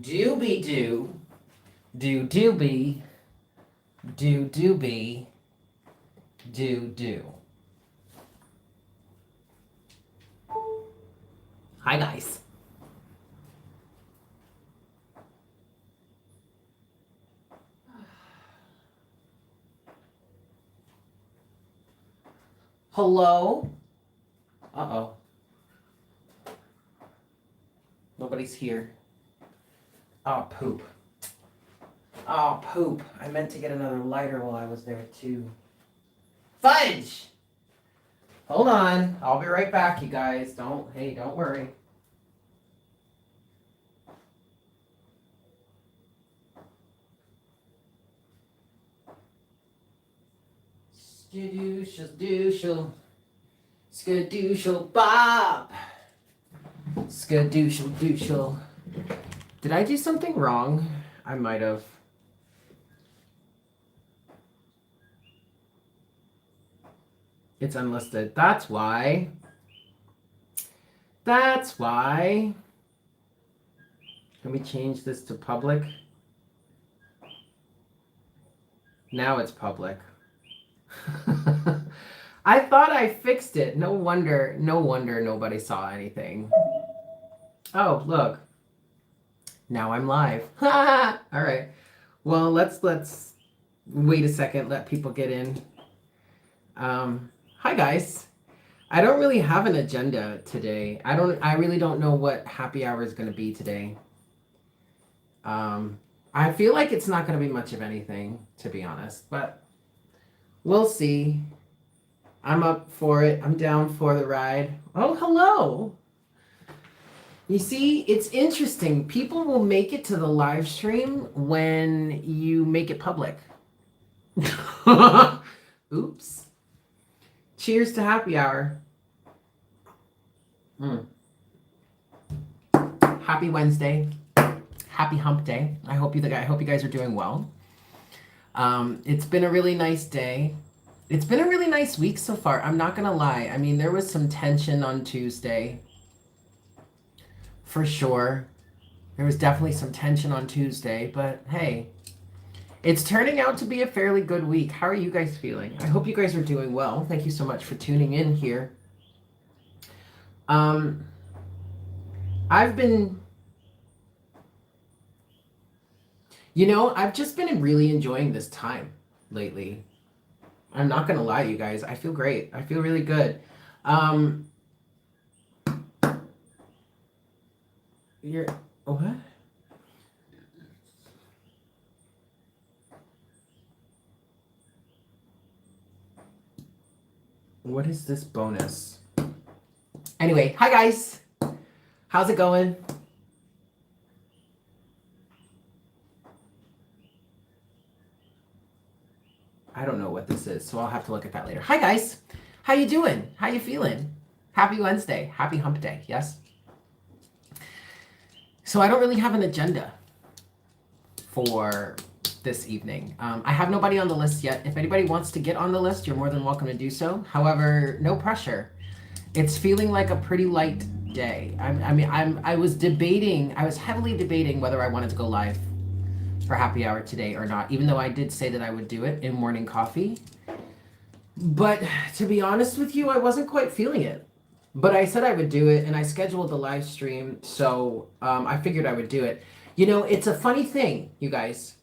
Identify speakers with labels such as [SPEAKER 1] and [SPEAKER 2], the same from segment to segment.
[SPEAKER 1] doobie doo. Do doobie. Do doobie. Do do. Hi guys. Hello? Uh-oh. Nobody's here. Oh, poop. Oh, poop. I meant to get another lighter while I was there, too. Fudge! Hold on. I'll be right back, you guys. Don't worry. Skadooshle, skadooshle, bop. Skadooshle, dooshle. Did I do something wrong? I might have. It's unlisted. That's why. That's why. Can we change this to public? Now it's public. I thought I fixed it. No wonder nobody saw anything. Oh, look. Now I'm live. All right. Well, let's wait a second, let people get in. Hi guys. I don't really have an agenda today. I really don't know what happy hour is going to be today. I feel like it's not going to be much of anything, to be honest, but we'll see. I'm up for it. I'm down for the ride. Oh, hello. You see, it's interesting. People will make it to the live stream when you make it public. Oops. Cheers to happy hour. Happy Wednesday. Happy hump day. I hope you guys are doing well. It's been a really nice day. It's been a really nice week so far. I'm not gonna lie. I mean, there was some tension on Tuesday. For sure. There was definitely some tension on Tuesday, but hey, it's turning out to be a fairly good week. How are you guys feeling? I hope you guys are doing well. Thank you so much for tuning in here. I've been, I've just been really enjoying this time lately. I'm not gonna lie, you guys. I feel great. I feel really good. What? What is this bonus? Anyway, hi guys. How's it going? I don't know what this is, so I'll have to look at that later. Hi guys. How you doing? How you feeling? Happy Wednesday. Happy hump day. Yes? So I don't really have an agenda for this evening. I have nobody on the list yet. If anybody wants to get on the list, you're more than welcome to do so. However, no pressure. It's feeling like a pretty light day. I was heavily debating whether I wanted to go live for happy hour today or not, even though I did say that I would do it in morning coffee. But to be honest with you, I wasn't quite feeling it. But I said I would do it, and I scheduled the live stream, so I figured I would do it. It's a funny thing, you guys,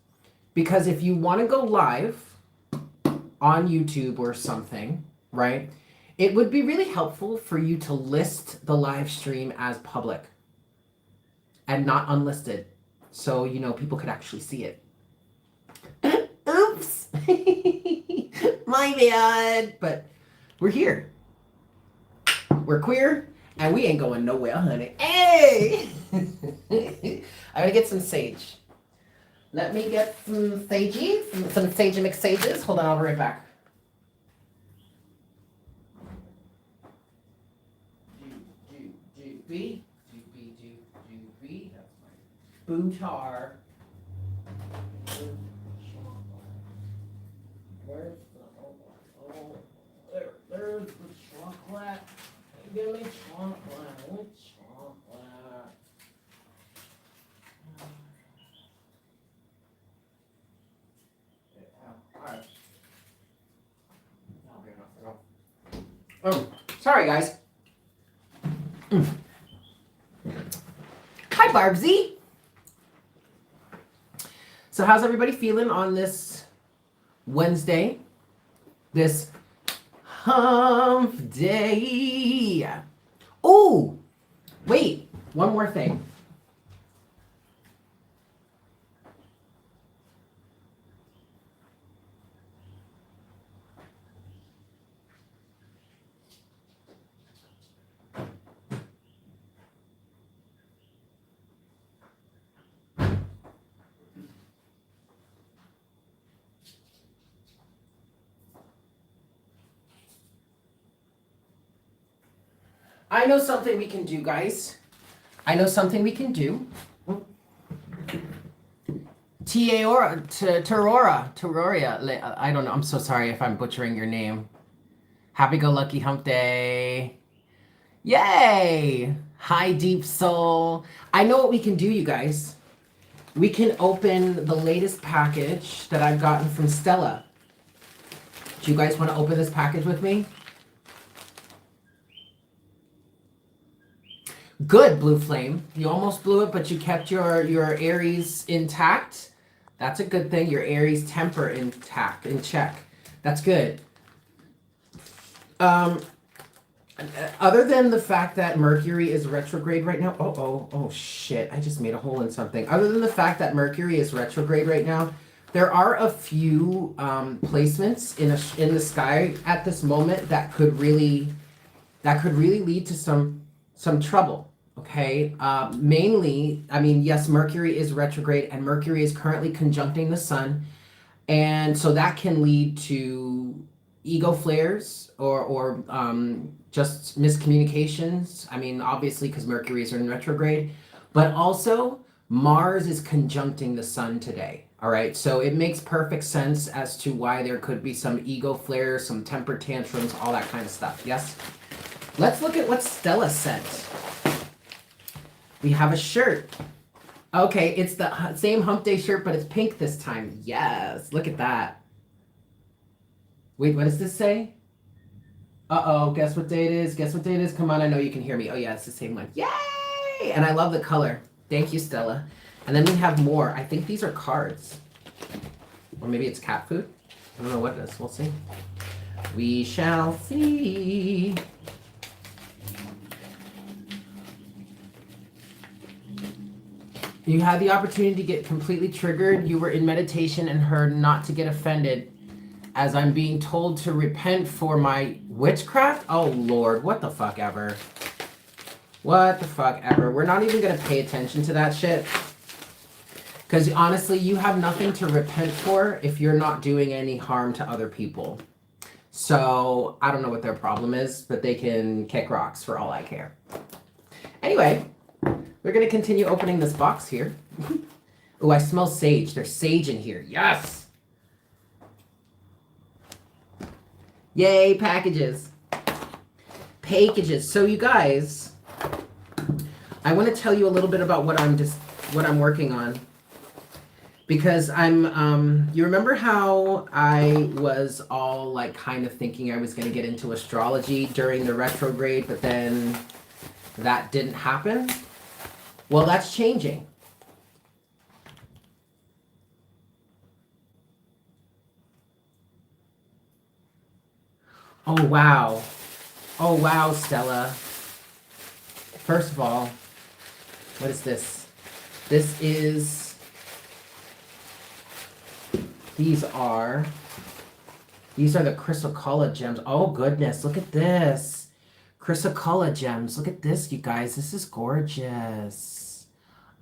[SPEAKER 1] because if you want to go live on YouTube or something, right, it would be really helpful for you to list the live stream as public and not unlisted, so, people could actually see it. Oops! My bad! But we're here. We're queer, and we ain't going nowhere, honey. Hey! I'm gonna get some sage. Let me get some sagey, some sagey McSages. Hold on, I'll be right back. Doobie, that's my bootar. Where's there's the chocolate. Give me chocolate. Chocolate. Oh, sorry, guys. Hi, Barbsy. So how's everybody feeling on this Wednesday? This hump day. Oh, wait, one more thing. I know something we can do, guys. I know something we can do. Teroria. I don't know. I'm so sorry if I'm butchering your name. Happy-go-lucky hump day. Yay! Hi, deep soul. I know what we can do, you guys. We can open the latest package that I've gotten from Stella. Do you guys want to open this package with me? Good, Blue Flame. You almost blew it, but you kept your Aries intact. That's a good thing. Your Aries temper in check. That's good. Other than the fact that Mercury is retrograde right now. Oh shit. I just made a hole in something. Other than the fact that Mercury is retrograde right now, there are a few placements in the sky at this moment that could really lead to some trouble. Okay. Mainly, I mean, yes, Mercury is retrograde and Mercury is currently conjuncting the sun. And so that can lead to ego flares or just miscommunications. I mean, obviously, because Mercury is in retrograde, but also Mars is conjuncting the sun today. All right. So it makes perfect sense as to why there could be some ego flares, some temper tantrums, all that kind of stuff. Yes. Let's look at what Stella sent. We have a shirt. Okay, it's the same hump day shirt, but it's pink this time. Yes, look at that. Wait, what does this say? Uh-oh, guess what day it is? Guess what day it is? Come on, I know you can hear me. Oh yeah, it's the same one. Yay! And I love the color. Thank you, Stella. And then we have more. I think these are cards. Or maybe it's cat food. I don't know what it is. We'll see. We shall see. You had the opportunity to get completely triggered. You were in meditation and heard not to get offended as I'm being told to repent for my witchcraft. Oh, Lord, what the fuck ever. What the fuck ever. We're not even going to pay attention to that shit. Because honestly, you have nothing to repent for if you're not doing any harm to other people. So I don't know what their problem is, but they can kick rocks for all I care. Anyway. We're going to continue opening this box here. Oh, I smell sage. There's sage in here. Yes! Yay, packages. Packages. So you guys, I want to tell you a little bit about what I'm working on. Because you remember how I was all like kind of thinking I was going to get into astrology during the retrograde, but then that didn't happen? Well, that's changing. Oh, wow. Oh, wow, Stella. First of all, what is this? These are the chrysocolla gems. Oh, goodness, look at this. Chrysocolla gems. Look at this, you guys. This is gorgeous.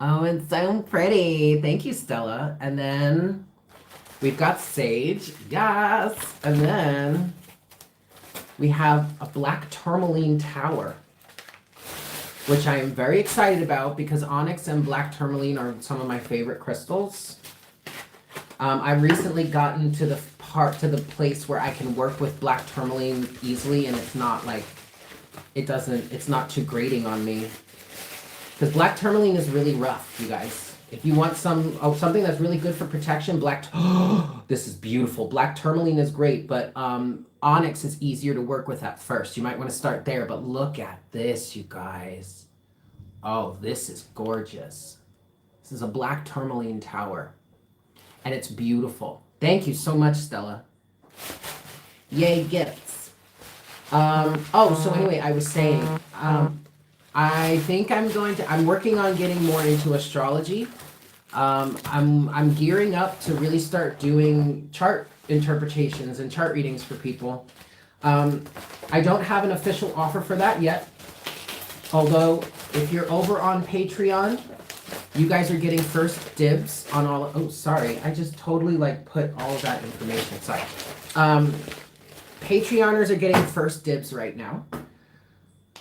[SPEAKER 1] Oh, it's so pretty. Thank you, Stella. And then we've got sage. Yes. And then we have a black tourmaline tower, which I am very excited about because onyx and black tourmaline are some of my favorite crystals. I've recently gotten to the place where I can work with black tourmaline easily, and it's not like it's not too grating on me. Because black tourmaline is really rough, you guys. If you want something that's really good for protection, this is beautiful. Black tourmaline is great, but onyx is easier to work with at first. You might want to start there, but look at this, you guys. Oh, this is gorgeous. This is a black tourmaline tower, and it's beautiful. Thank you so much, Stella. Yay, gifts. Oh, so anyway, I was saying, I think I'm working on getting more into astrology. I'm gearing up to really start doing chart interpretations and chart readings for people. I don't have an official offer for that yet. Although, if you're over on Patreon, you guys are getting first dibs on all. Oh, sorry, I just totally like put all of that information. Sorry. Patreoners are getting first dibs right now,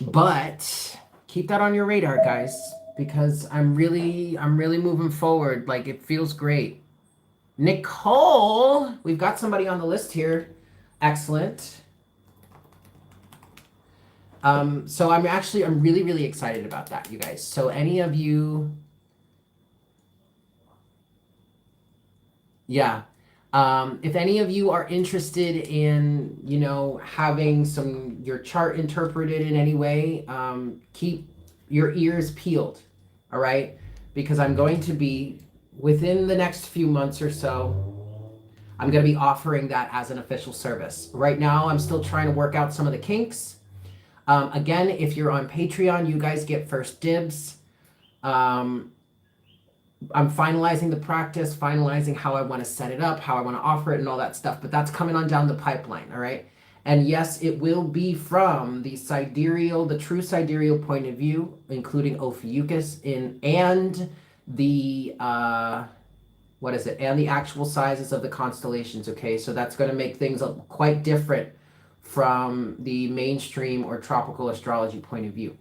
[SPEAKER 1] but keep that on your radar, guys, because I'm really moving forward. Like, it feels great. Nicole, we've got somebody on the list here. Excellent. So I'm really excited about that, you guys. So any of you, yeah. If any of you are interested in, having your chart interpreted in any way, keep your ears peeled, all right? Because I'm going to be, within the next few months or so, I'm going to be offering that as an official service. Right now, I'm still trying to work out some of the kinks. Again, if you're on Patreon, you guys get first dibs. I'm finalizing the practice, finalizing how I want to set it up, how I want to offer it, and all that stuff. But that's coming on down the pipeline, all right? And yes, it will be from the true sidereal point of view, including Ophiuchus and the and the actual sizes of the constellations. Okay, so that's going to make things quite different from the mainstream or tropical astrology point of view.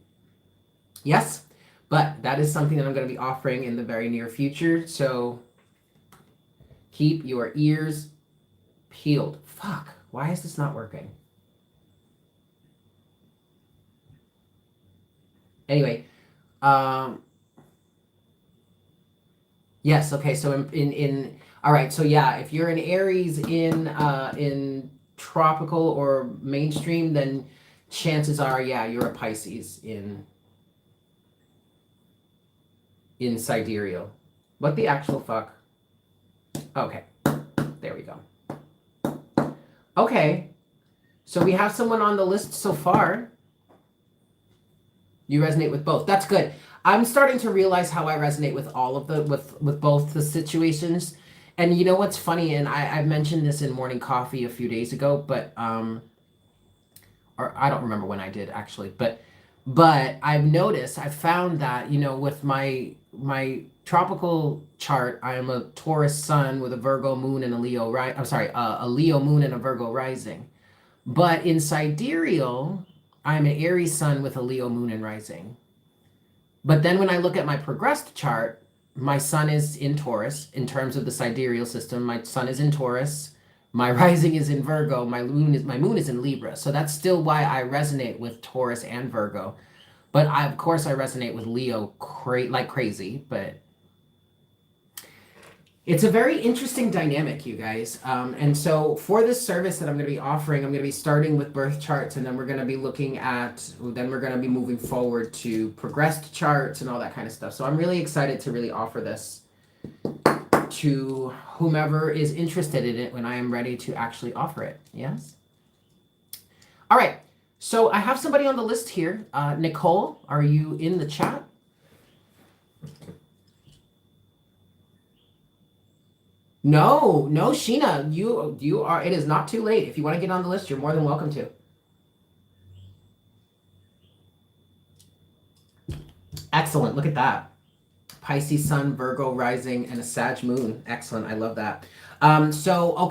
[SPEAKER 1] Yes. But that is something that I'm going to be offering in the very near future. So keep your ears peeled. Fuck. Why is this not working? Anyway. Yes. Okay. So in all right. So yeah, if you're an Aries in tropical or mainstream, then chances are, yeah, you're a Pisces in sidereal. What the actual fuck? Okay, there we go. Okay, so we have someone on the list so far. You resonate with both. That's good. I'm starting to realize how I resonate with all of with both the situations. And you know what's funny? And I mentioned this in Morning Coffee a few days ago, but or I don't remember when I did actually, but I've found that, with my tropical chart, I am a Taurus sun with a Virgo moon and a Leo a Leo moon and a Virgo rising. But in sidereal, I'm an Aries sun with a Leo moon and rising. But then when I look at my progressed chart, my sun is in Taurus in terms of the sidereal system. My sun is in Taurus. My rising is in Virgo. My moon is in Libra. So that's still why I resonate with Taurus and Virgo. But of course I resonate with Leo like crazy, but it's a very interesting dynamic, you guys. And so for this service that I'm going to be offering, I'm going to be starting with birth charts, and then we're going to be moving forward to progressed charts and all that kind of stuff. So I'm really excited to really offer this to whomever is interested in it when I am ready to actually offer it. Yes? All right. So I have somebody on the list here. Nicole, are you in the chat? No, Sheena, you are. It is not too late. If you want to get on the list, you're more than welcome to. Excellent. Look at that. Pisces sun, Virgo rising, and a Sag moon. Excellent. I love that. So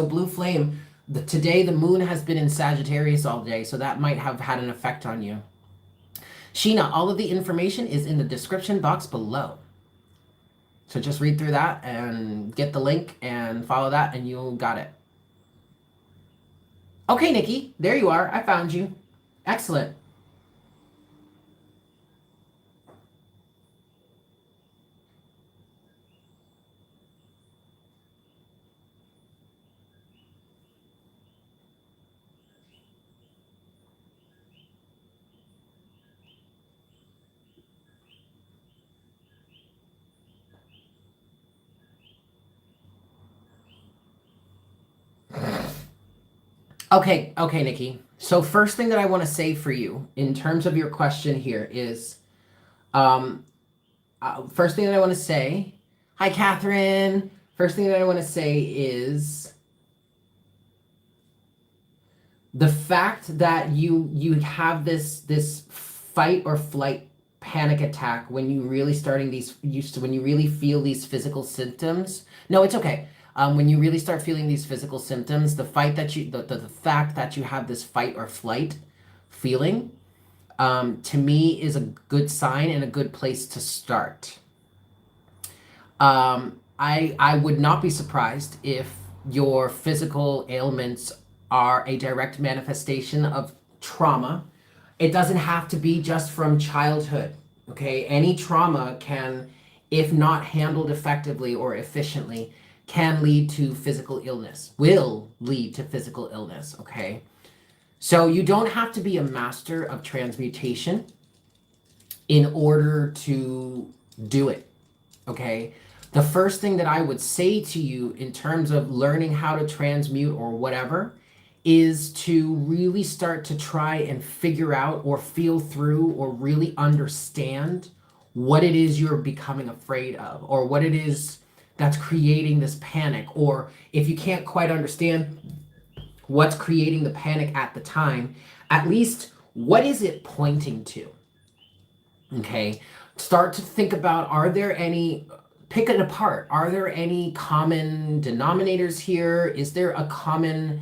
[SPEAKER 1] Blue Flame, today the moon has been in Sagittarius all day, so that might have had an effect on you. Sheena, all of the information is in the description box below. So just read through that and get the link and follow that, and you got it. Okay, Nikki, there you are. I found you. Excellent. Okay, Nikki. So first thing that I want to say for you in terms of your question here is, um, first thing that I want to say, hi, Catherine. First thing that I want to say is the fact that you have this fight or flight panic attack when you really starting these used to when you really feel these physical symptoms. No, it's okay. When you really start feeling these physical symptoms, the fight that the fact that you have this fight or flight feeling, to me is a good sign and a good place to start. I would not be surprised if your physical ailments are a direct manifestation of trauma. It doesn't have to be just from childhood. Okay, any trauma can, if not handled effectively or efficiently, can lead to physical illness, will lead to physical illness. Okay, so you don't have to be a master of transmutation in order to do it. Okay, the first thing that I would say to you in terms of learning how to transmute or whatever is to really start to try and figure out or feel through or really understand what it is you're becoming afraid of, or what it is that's creating this panic, or if you can't quite understand what's creating the panic at the time, at least what is it pointing to? Okay, start to think about, are there any, pick it apart, are there any common denominators here? Is there a common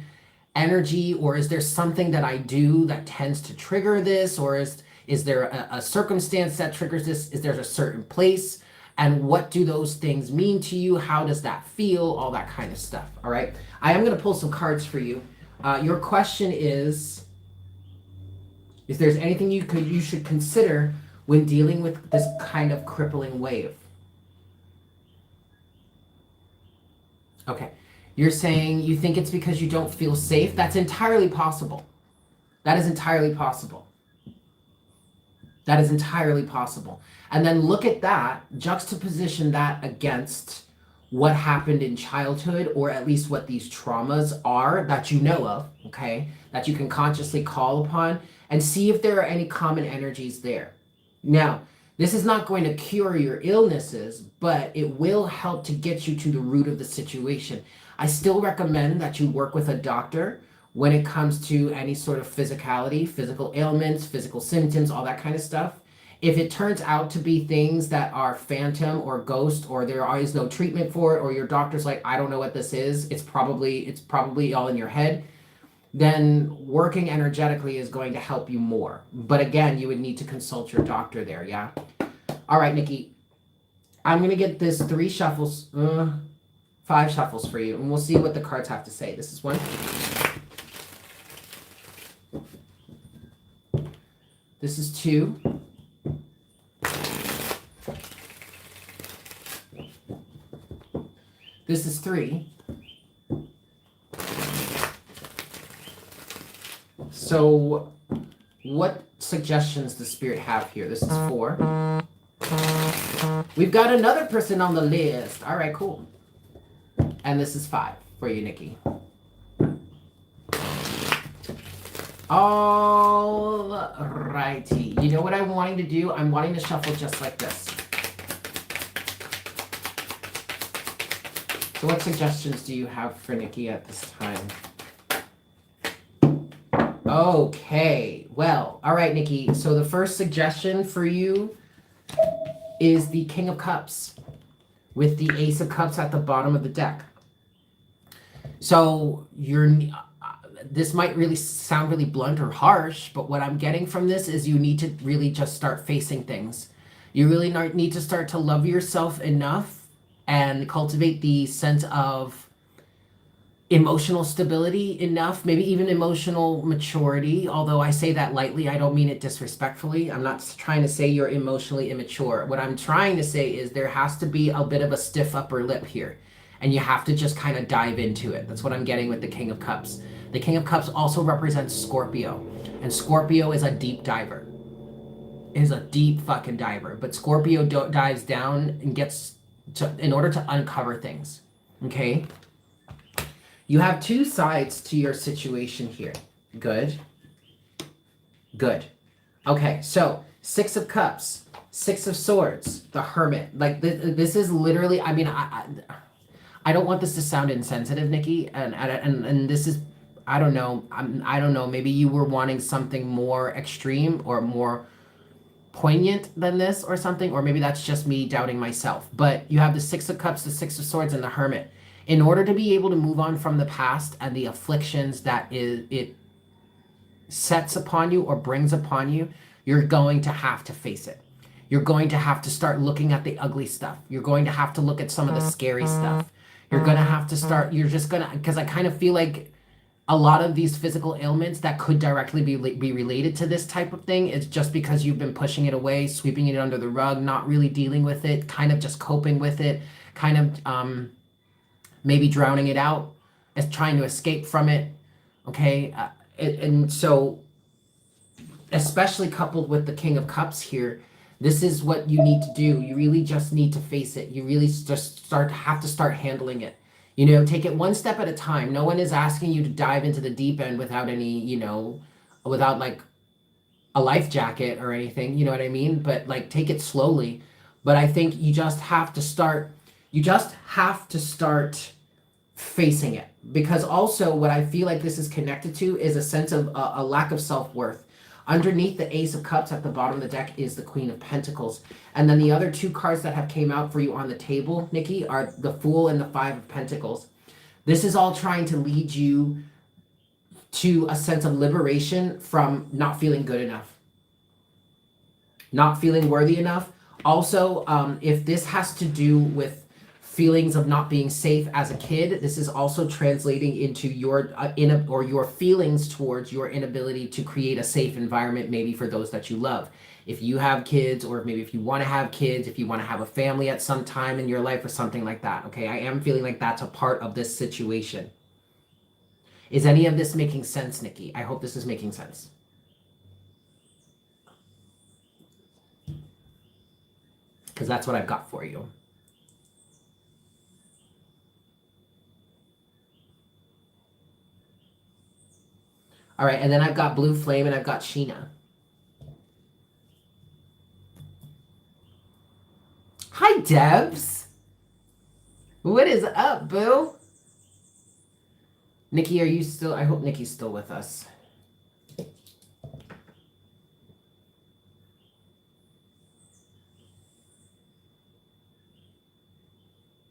[SPEAKER 1] energy, or is there something that I do that tends to trigger this, or is there a circumstance that triggers this? Is there a certain place? And what do those things mean to you? How does that feel? All that kind of stuff. All right, I am going to pull some cards for you. Your question is if there's anything you should consider when dealing with this kind of crippling wave. Okay. You're saying you think it's because you don't feel safe? That's entirely possible. That is entirely possible. That is entirely possible. And then look at that, juxtaposition that against what happened in childhood, or at least what these traumas are that you know of, okay, that you can consciously call upon, and see if there are any common energies there. Now, this is not going to cure your illnesses, but it will help to get you to the root of the situation. I still recommend that you work with a doctor when it comes to any sort of physicality, physical ailments, physical symptoms, all that kind of stuff. If it turns out to be things that are phantom or ghost, or there is no treatment for it, or your doctor's like, I don't know what this is, it's probably all in your head, then working energetically is going to help you more. But again, you would need to consult your doctor there, yeah? All right, Nikki, I'm going to get this 5 shuffles for you, and we'll see what the cards have to say. This is one. This is 2. This is 3. So what suggestions does Spirit have here? This is 4. We've got another person on the list. All right, cool. And this is 5 for you, Nikki. All righty. You know what I'm wanting to do? I'm wanting to shuffle just like this. So what suggestions do you have for Nikki at this time? Okay, well, all right, Nikki. So the first suggestion for you is the King of Cups with the Ace of Cups at the bottom of the deck. So this might really sound really blunt or harsh, but what I'm getting from this is you need to really just start facing things. You really need to start to love yourself enough and cultivate the sense of emotional stability enough, maybe even emotional maturity. Although I say that lightly, I don't mean it disrespectfully. I'm not trying to say you're emotionally immature. What I'm trying to say is there has to be a bit of a stiff upper lip here, and you have to just kind of dive into it. That's what I'm getting with the King of Cups. The King of Cups also represents Scorpio, and Scorpio is a deep diver. Is a deep fucking diver, but Scorpio dives down and gets to, in order to uncover things. Okay. You have two sides to your situation here. Good. Good. Okay, so 6 of Cups, 6 of Swords, the Hermit. Like this is literally, I mean, I don't want this to sound insensitive, Nikki, and this is, I don't know, I don't know, maybe you were wanting something more extreme or more poignant than this or something, or maybe that's just me doubting myself. But you have the 6 of Cups, the 6 of Swords, and the Hermit. In order to be able to move on from the past and the afflictions that it sets upon you or brings upon you, you're going to have to face it. You're going to have to start looking at the ugly stuff. You're going to have to look at some of the scary stuff. You're going to have to start, you're just going to, because I kind of feel like a lot of these physical ailments that could directly be related to this type of thing is just because you've been pushing it away, sweeping it under the rug, not really dealing with it, kind of just coping with it, kind of maybe drowning it out, as trying to escape from it. Okay. And so, especially coupled with the King of Cups here, this is what you need to do. You really just need to face it. You really just have to start handling it. You know, take it one step at a time. No one is asking you to dive into the deep end without any, you know, without like a life jacket or anything, you know what I mean? But like take it slowly. But I think you just have to start, facing it. Because also what I feel like this is connected to is a sense of a lack of self-worth. Underneath the Ace of Cups at the bottom of the deck is the Queen of Pentacles. And then the other two cards that have came out for you on the table, Nikki, are the Fool and the Five of Pentacles. This is all trying to lead you to a sense of liberation from not feeling good enough, not feeling worthy enough. Also, if this has to do with feelings of not being safe as a kid, this is also translating into your your feelings towards your inability to create a safe environment, maybe for those that you love. If you have kids, or maybe if you want to have kids, if you want to have a family at some time in your life or something like that. Okay, I am feeling like that's a part of this situation. Is any of this making sense, Nikki? I hope this is making sense. Because that's what I've got for you. All right, and then I've got Blue Flame and I've got Sheena. Hi, Debs. What is up, boo? Nikki, are you still? I hope Nikki's still with us.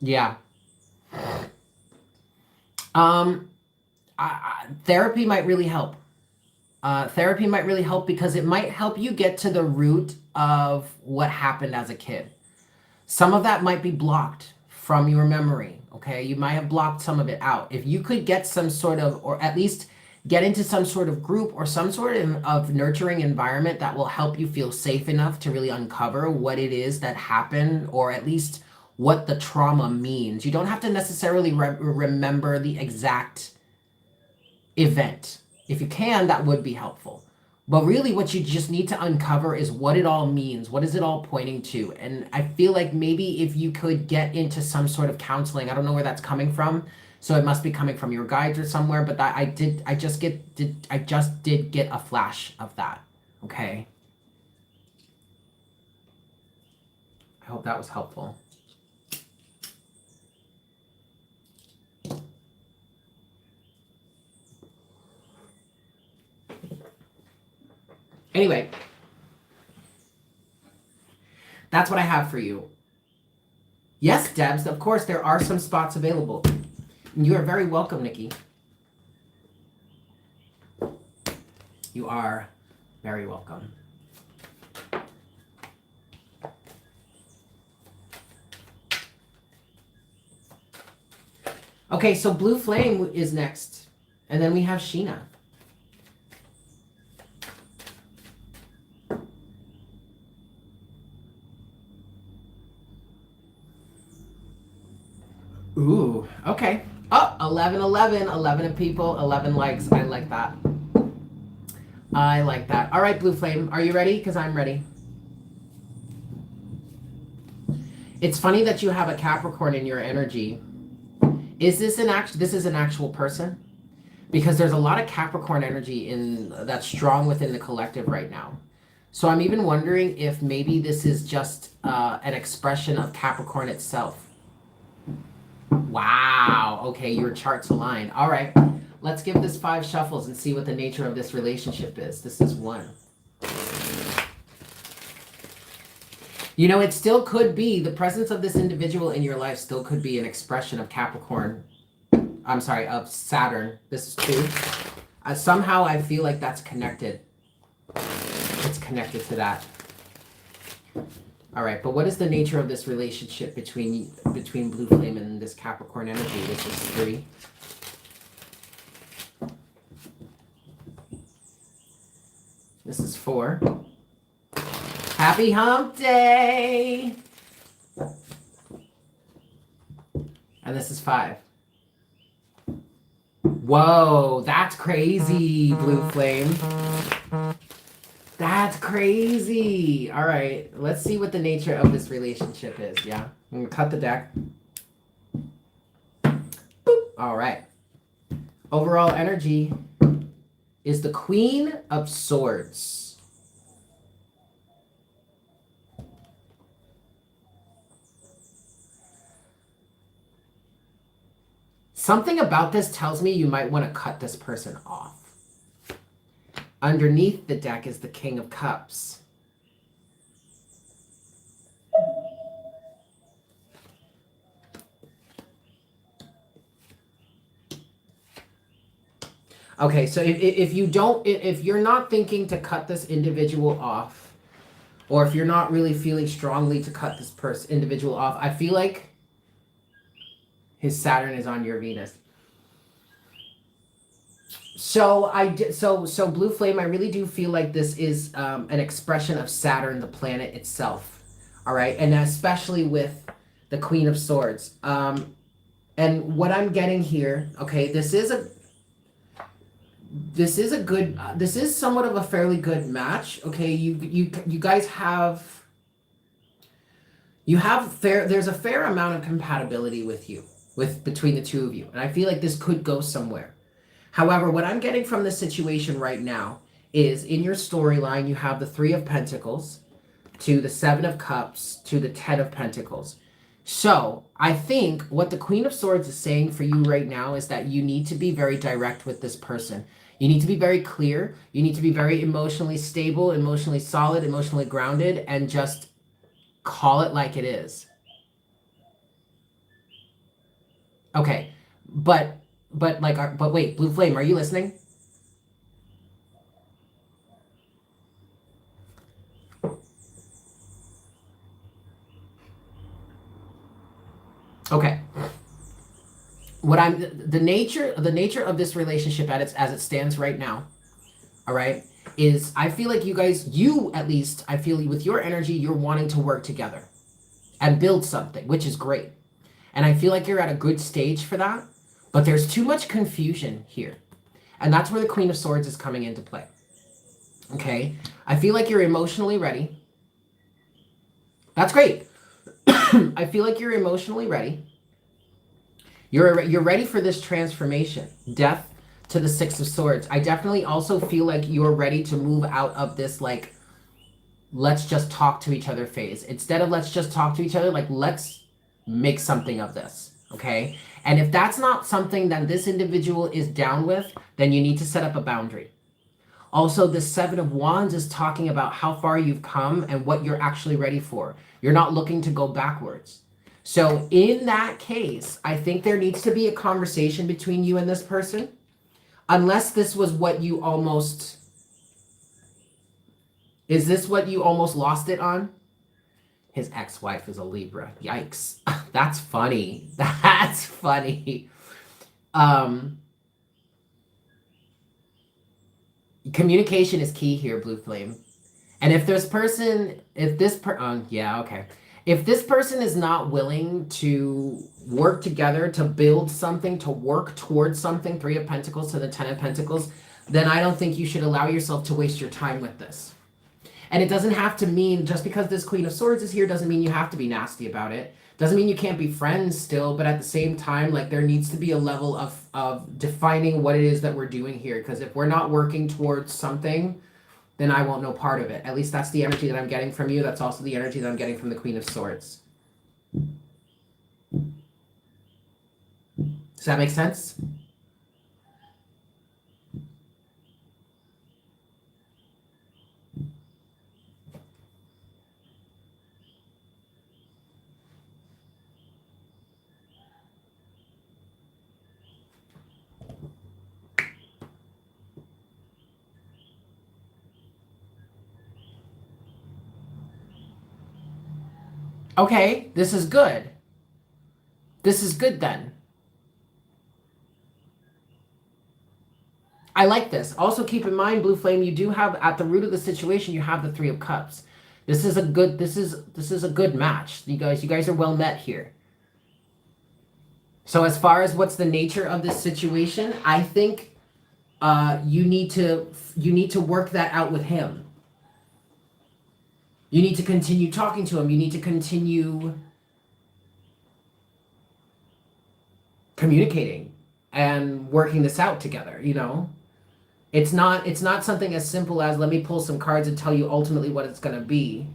[SPEAKER 1] Yeah. Therapy might really help. Therapy might really help because it might help you get to the root of what happened as a kid. Some of that might be blocked from your memory, okay? You might have blocked some of it out. If you could get some sort of, or at least get into some sort of group or some sort of nurturing environment that will help you feel safe enough to really uncover what it is that happened, or at least what the trauma means. You don't have to necessarily remember the exact event. If you can, that would be helpful. But really what you just need to uncover is what it all means. What is it all pointing to? And I feel like maybe if you could get into some sort of counseling, I don't know where that's coming from. So it must be coming from your guides or somewhere, but that I just did get a flash of that. Okay. I hope that was helpful. Anyway, that's what I have for you. Yes, Debs, of course, there are some spots available. You are very welcome, Nikki. You are very welcome. Okay, so Blue Flame is next. And then we have Sheena. Ooh, okay. Oh, 11, 11, 11 people, 11 likes. I like that. I like that. All right, Blue Flame, are you ready? Because I'm ready. It's funny that you have a Capricorn in your energy. Is this this is an actual person? Because there's a lot of Capricorn energy that's strong within the collective right now. So I'm even wondering if maybe this is just an expression of Capricorn itself. Wow. Okay, your chart's aligned. All right. Let's give this 5 shuffles and see what the nature of this relationship is. This is 1. You know, it still could be, the presence of this individual in your life still could be an expression of Capricorn. I'm sorry, of Saturn. This is 2. Somehow I feel like that's connected. It's connected to that. All right, but what is the nature of this relationship between Blue Flame and this Capricorn energy? This is 3. This is 4. Happy hump day! And this is 5. Whoa, that's crazy, Blue Flame. That's crazy. All right, let's see what the nature of this relationship is, yeah? I'm gonna cut the deck. Boop. All right. Overall energy is the Queen of Swords. Something about this tells me you might want to cut this person off. Underneath the deck is the King of Cups. Okay, so if you're not thinking to cut this individual off, or if you're not really feeling strongly to cut this individual off, I feel like his Saturn is on your Venus. So so Blue Flame, I really do feel like this is an expression of Saturn, the planet itself. All right, and especially with the Queen of Swords. And what I'm getting here, okay, this is somewhat of a fairly good match. Okay, you guys have there's a fair amount of compatibility between the two of you, and I feel like this could go somewhere. However, what I'm getting from this situation right now is in your storyline, you have the 3 of Pentacles to the 7 of Cups to the 10 of Pentacles. So I think what the Queen of Swords is saying for you right now is that you need to be very direct with this person. You need to be very clear. You need to be very emotionally stable, emotionally solid, emotionally grounded, and just call it like it is. Okay, but wait, Blue Flame, are you listening? Okay. The nature of this relationship as it stands right now, all right, is I feel like at least, I feel with your energy, you're wanting to work together and build something, which is great. And I feel like you're at a good stage for that, but there's too much confusion here. And that's where the Queen of Swords is coming into play. Okay? I feel like you're emotionally ready. That's great. I feel like you're emotionally ready. You're ready for this transformation. Death to the 6 of Swords. I definitely also feel like you're ready to move out of this, like, let's just talk to each other phase. Instead of let's just talk to each other, like, let's make something of this. Okay? And if that's not something that this individual is down with, then you need to set up a boundary. Also, the 7 of Wands is talking about how far you've come and what you're actually ready for. You're not looking to go backwards. So in that case, I think there needs to be a conversation between you and this person. Unless this was what you almost... Is this what you almost lost it on? His ex-wife is a Libra. Yikes. That's funny. That's funny. Communication is key here, Blue Flame. And if this person is not willing to work together, to build something, to work towards something, 3 of Pentacles to the 10 of Pentacles, then I don't think you should allow yourself to waste your time with this. And it doesn't have to mean, just because this Queen of Swords is here, doesn't mean you have to be nasty about it. Doesn't mean you can't be friends still, but at the same time, like there needs to be a level of defining what it is that we're doing here. Because if we're not working towards something, then I won't know part of it. At least that's the energy that I'm getting from you. That's also the energy that I'm getting from the Queen of Swords. Does that make sense? Okay, this is good. This is good then. I like this. Also keep in mind, Blue Flame, you do have at the root of the situation, you have the Three of Cups. This is a good match. You guys are well met here. So as far as what's the nature of this situation, I think you need to work that out with him. You need to continue talking to him. You need to continue communicating and working this out together, you know? It's not something as simple as let me pull some cards and tell you ultimately what it's going to be.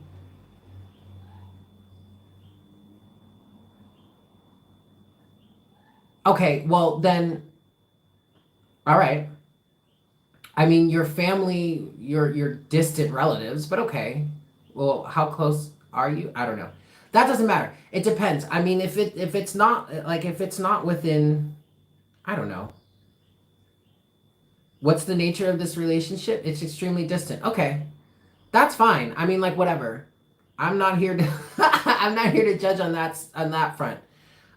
[SPEAKER 1] Okay, well then all right. I mean, your family, your distant relatives, but okay. Well, how close are you? I don't know. That doesn't matter. It depends. I mean, if it's not like if it's not within, I don't know. What's the nature of this relationship? It's extremely distant. Okay. That's fine. I mean, like whatever. I'm not here to I'm not here to judge on that front.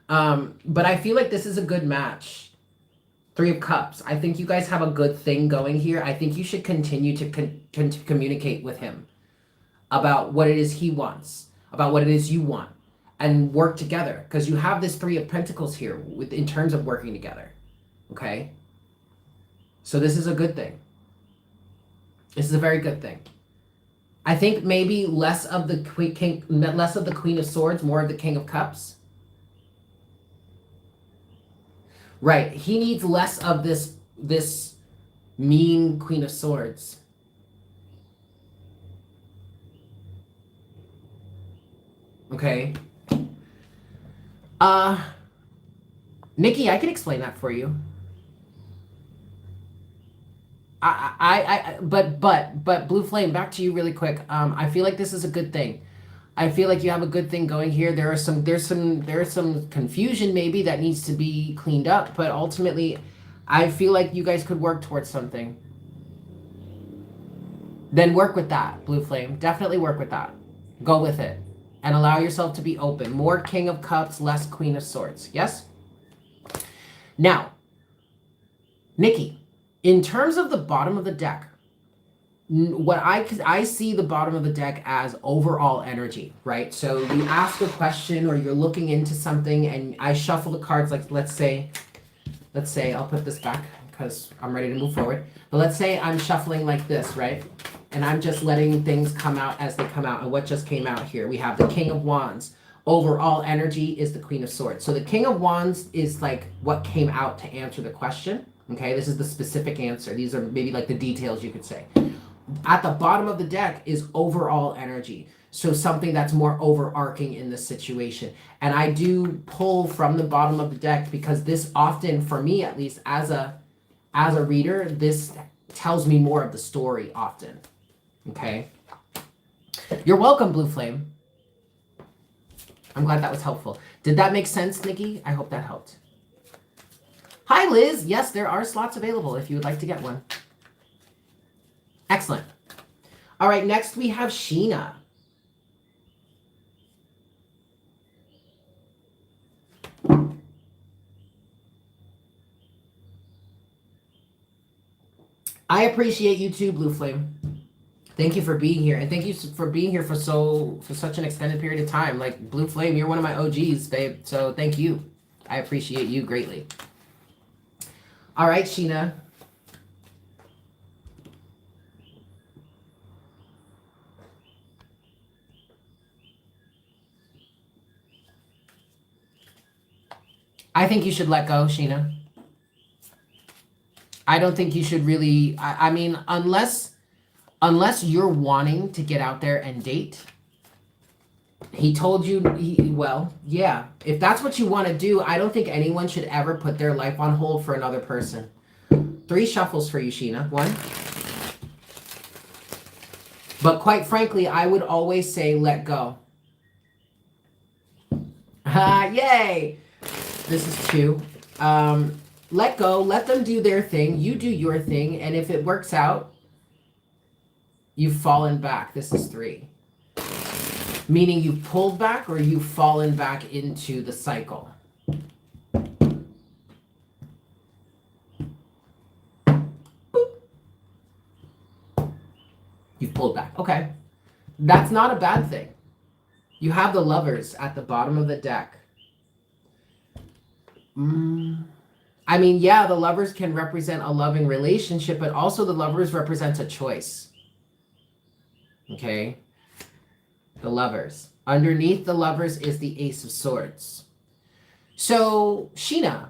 [SPEAKER 1] But I feel like this is a good match. Three of Cups. I think you guys have a good thing going here. I think you should continue to communicate with him about what it is he wants, about what it is you want, and work together because you have this Three of Pentacles here in terms of working together. Okay? So this is a good thing. This is a very good thing. I think maybe less of the Queen of Swords, more of the King of Cups. Right. He needs less of this mean Queen of Swords. Okay. Nikki, I can explain that for you. But Blue Flame, back to you really quick. I feel like this is a good thing. I feel like you have a good thing going here. There's some confusion maybe that needs to be cleaned up, but ultimately, I feel like you guys could work towards something. Then work with that, Blue Flame. Definitely work with that. Go with it, and allow yourself to be open. More King of Cups, less Queen of Swords. Yes. Now, Nikki, in terms of the bottom of the deck, what I see the bottom of the deck as overall energy, right? So you ask a question or you're looking into something and I shuffle the cards, like let's say I'll put this back because I'm ready to move forward. But let's say I'm shuffling like this, right? And I'm just letting things come out as they come out. And what just came out here? We have the King of Wands. Overall energy is the Queen of Swords. So the King of Wands is like what came out to answer the question. Okay, this is the specific answer. These are maybe like the details you could say. At the bottom of the deck is overall energy. So something that's more overarching in this situation. And I do pull from the bottom of the deck because this often, for me at least, as a reader, this tells me more of the story often. Okay? You're welcome, Blue Flame. I'm glad that was helpful. Did that make sense, Nikki? I hope that helped. Hi, Liz. Yes, there are slots available if you would like to get one. Excellent. All right, next we have Sheena. I appreciate you too, Blue Flame. Thank you for being here, and thank you for being here for such an extended period of time. Like Blue Flame, you're one of my OGs, babe. So thank you. I appreciate you greatly. All right, Sheena. I think you should let go, Sheena. I don't think you should really, I mean, unless you're wanting to get out there and date. He told you, well, yeah, if that's what you want to do, I don't think anyone should ever put their life on hold for another person. 3 shuffles for you, Sheena. 1. But quite frankly, I would always say let go. Yay! This is 2. Let go. Let them do their thing. You do your thing. And if it works out, you've fallen back. This is 3. Meaning you've pulled back or you've fallen back into the cycle. You've pulled back. Okay. That's not a bad thing. You have the Lovers at the bottom of the deck. I mean, yeah, the Lovers can represent a loving relationship, but also the Lovers represents a choice. Okay? The Lovers. Underneath the Lovers is the Ace of Swords. So, Sheena,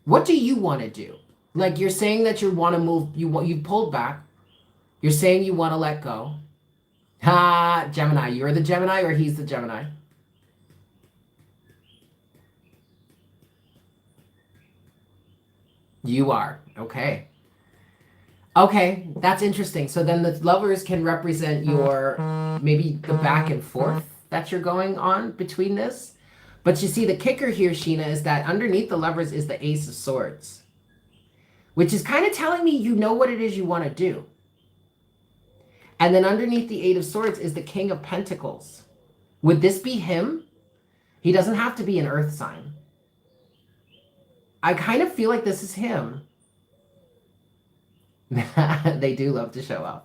[SPEAKER 1] what do you want to do? Like, you're saying that you want to move, you pulled back. You're saying you want to let go. Gemini. You're the Gemini or he's the Gemini? You are. Okay. Okay, that's interesting. So then the Lovers can represent your, maybe the back and forth that you're going on between this. But you see, the kicker here, Sheena, is that underneath the Lovers is the Ace of Swords, which is kind of telling me you know what it is you want to do. And then underneath the 8 of Swords is the King of Pentacles. Would this be him? He doesn't have to be an earth sign. I kind of feel like this is him. They do love to show off.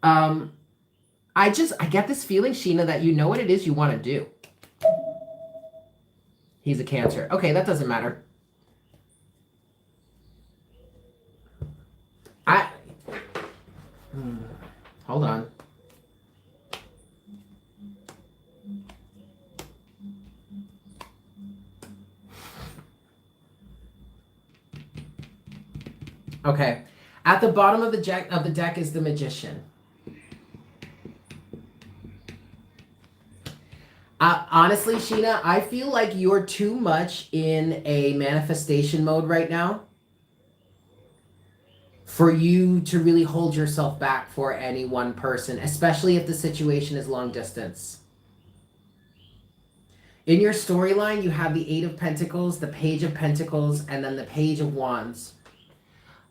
[SPEAKER 1] I get this feeling, Sheena, that you know what it is you want to do. He's a Cancer. Okay, that doesn't matter. Hold on. Okay. At the bottom of the deck is the Magician. Honestly, Sheena, I feel like you're too much in a manifestation mode right now for you to really hold yourself back for any one person, especially if the situation is long distance. In your storyline, you have the 8 of Pentacles, the Page of Pentacles, and then the Page of Wands.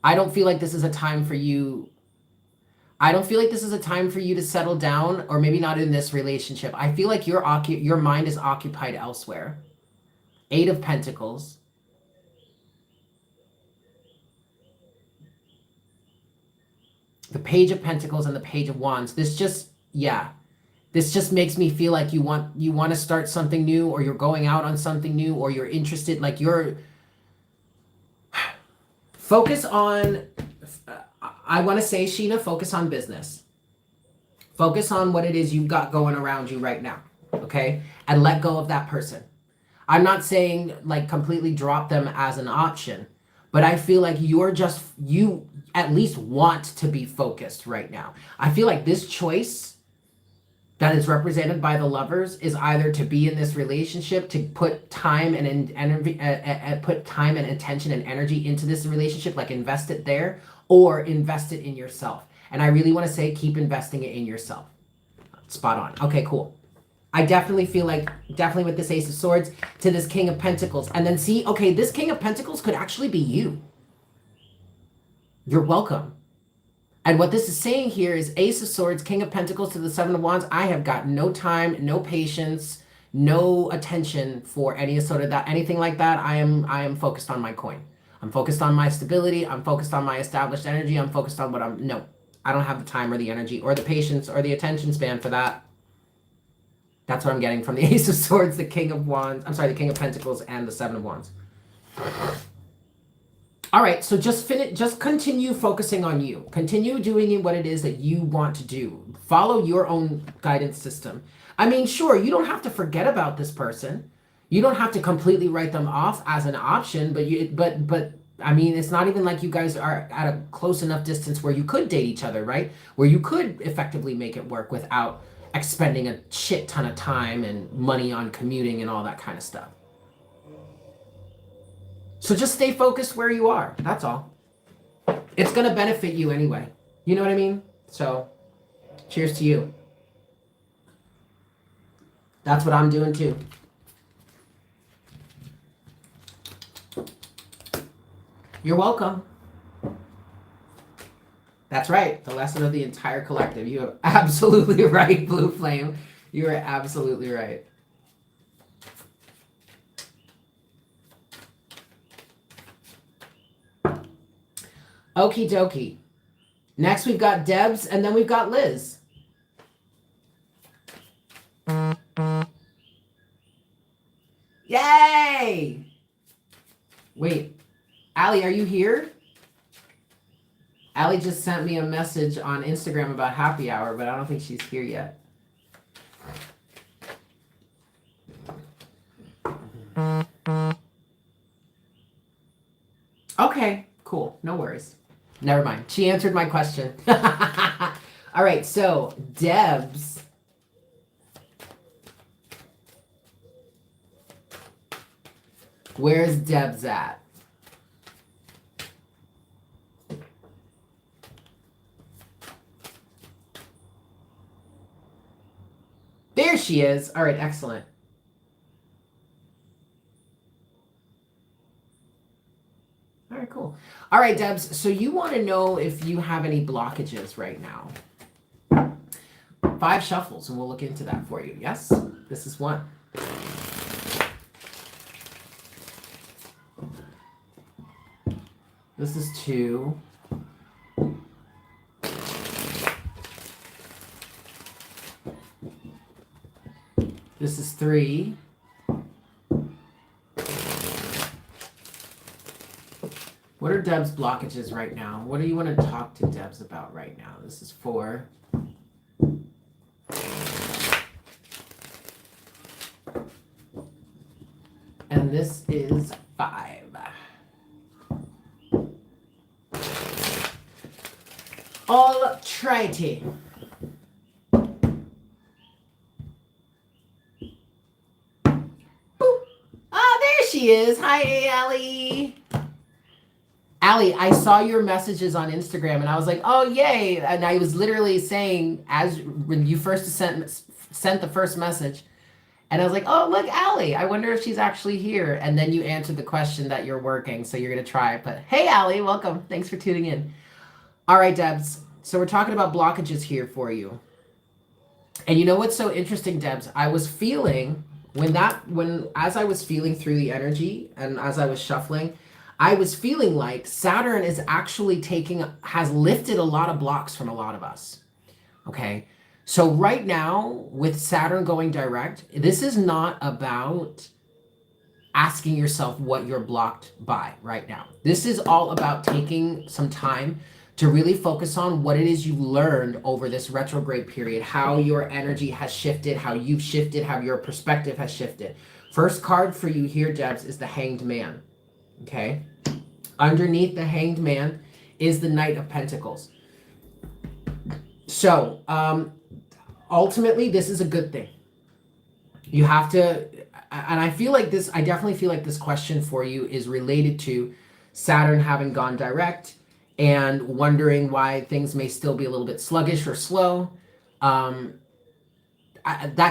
[SPEAKER 1] I don't feel like this is a time for you. I don't feel like this is a time for you to settle down, or maybe not in this relationship. I feel like your mind is occupied elsewhere. 8 of Pentacles. The Page of Pentacles and the Page of Wands. This just makes me feel like you want to start something new, or you're going out on something new, or you're interested, like you're focus on, I want to say, Sheena, focus on business. Focus on what it is you've got going around you right now, okay? And let go of that person. I'm not saying like completely drop them as an option, but I feel like you at least want to be focused right now. I feel like this choice that is represented by the Lovers is either to be in this relationship, to put time and put time and attention and energy into this relationship, like invest it there, or invest it in yourself. And I really want to say, keep investing it in yourself. Spot on. Okay, cool. I definitely feel like, definitely with this Ace of Swords to this King of Pentacles. And then see, okay, this King of Pentacles could actually be you. You're welcome. And what this is saying here is Ace of Swords, King of Pentacles to the 7 of Wands. I have got no time, no patience, no attention for any sort of that, anything like that. I am focused on my coin. I'm focused on my stability. I'm focused on my established energy. I'm focused on I don't have the time or the energy or the patience or the attention span for that. That's what I'm getting from the Ace of Swords, the King of Wands. I'm sorry, the King of Pentacles and the 7 of Wands. All right, so just continue focusing on you. Continue doing what it is that you want to do. Follow your own guidance system. I mean, sure, you don't have to forget about this person. You don't have to completely write them off as an option, but I mean, it's not even like you guys are at a close enough distance where you could date each other, right? Where you could effectively make it work without expending a shit ton of time and money on commuting and all that kind of stuff. So just stay focused where you are. That's all. It's going to benefit you anyway. You know what I mean? So cheers to you. That's what I'm doing too. You're welcome. That's right. The lesson of the entire collective. You are absolutely right, Blue Flame. You are absolutely right. Okie dokie. Next we've got Debs, and then we've got Liz. Yay! Wait, Allie, are you here? Allie just sent me a message on Instagram about happy hour, but I don't think she's here yet. Okay, cool. No worries. Never mind. She answered my question. All right, so Debs. Where's Debs at? There she is. All right, excellent. All right, cool. All right, Debs, so you want to know if you have any blockages right now. 5 shuffles, and we'll look into that for you. Yes? This is 1. This is 2. This is 3. What are Deb's blockages right now? What do you want to talk to Debs about right now? This is 4. And this is 5. All righty. She is. Hi, Allie. Allie, I saw your messages on Instagram and I was like, oh, yay. And I was literally saying, as when you first sent the first message, and I was like, oh, look, Allie, I wonder if she's actually here. And then you answered the question that you're working, so you're going to try it. But hey, Allie, welcome. Thanks for tuning in. All right, Debs. So we're talking about blockages here for you. And you know what's so interesting, Debs? I was feeling... as I was feeling through the energy and as I was shuffling, I was feeling like Saturn is actually has lifted a lot of blocks from a lot of us. Okay. So right now with Saturn going direct, this is not about asking yourself what you're blocked by right now. This is all about taking some time to really focus on what it is you've learned over this retrograde period, how your energy has shifted, how you've shifted, how your perspective has shifted. First card for you here, Debs, is the Hanged Man, okay? Underneath the Hanged Man is the Knight of Pentacles. So, ultimately, this is a good thing. You have to, and I definitely feel like this question for you is related to Saturn having gone direct, and wondering why things may still be a little bit sluggish or slow. That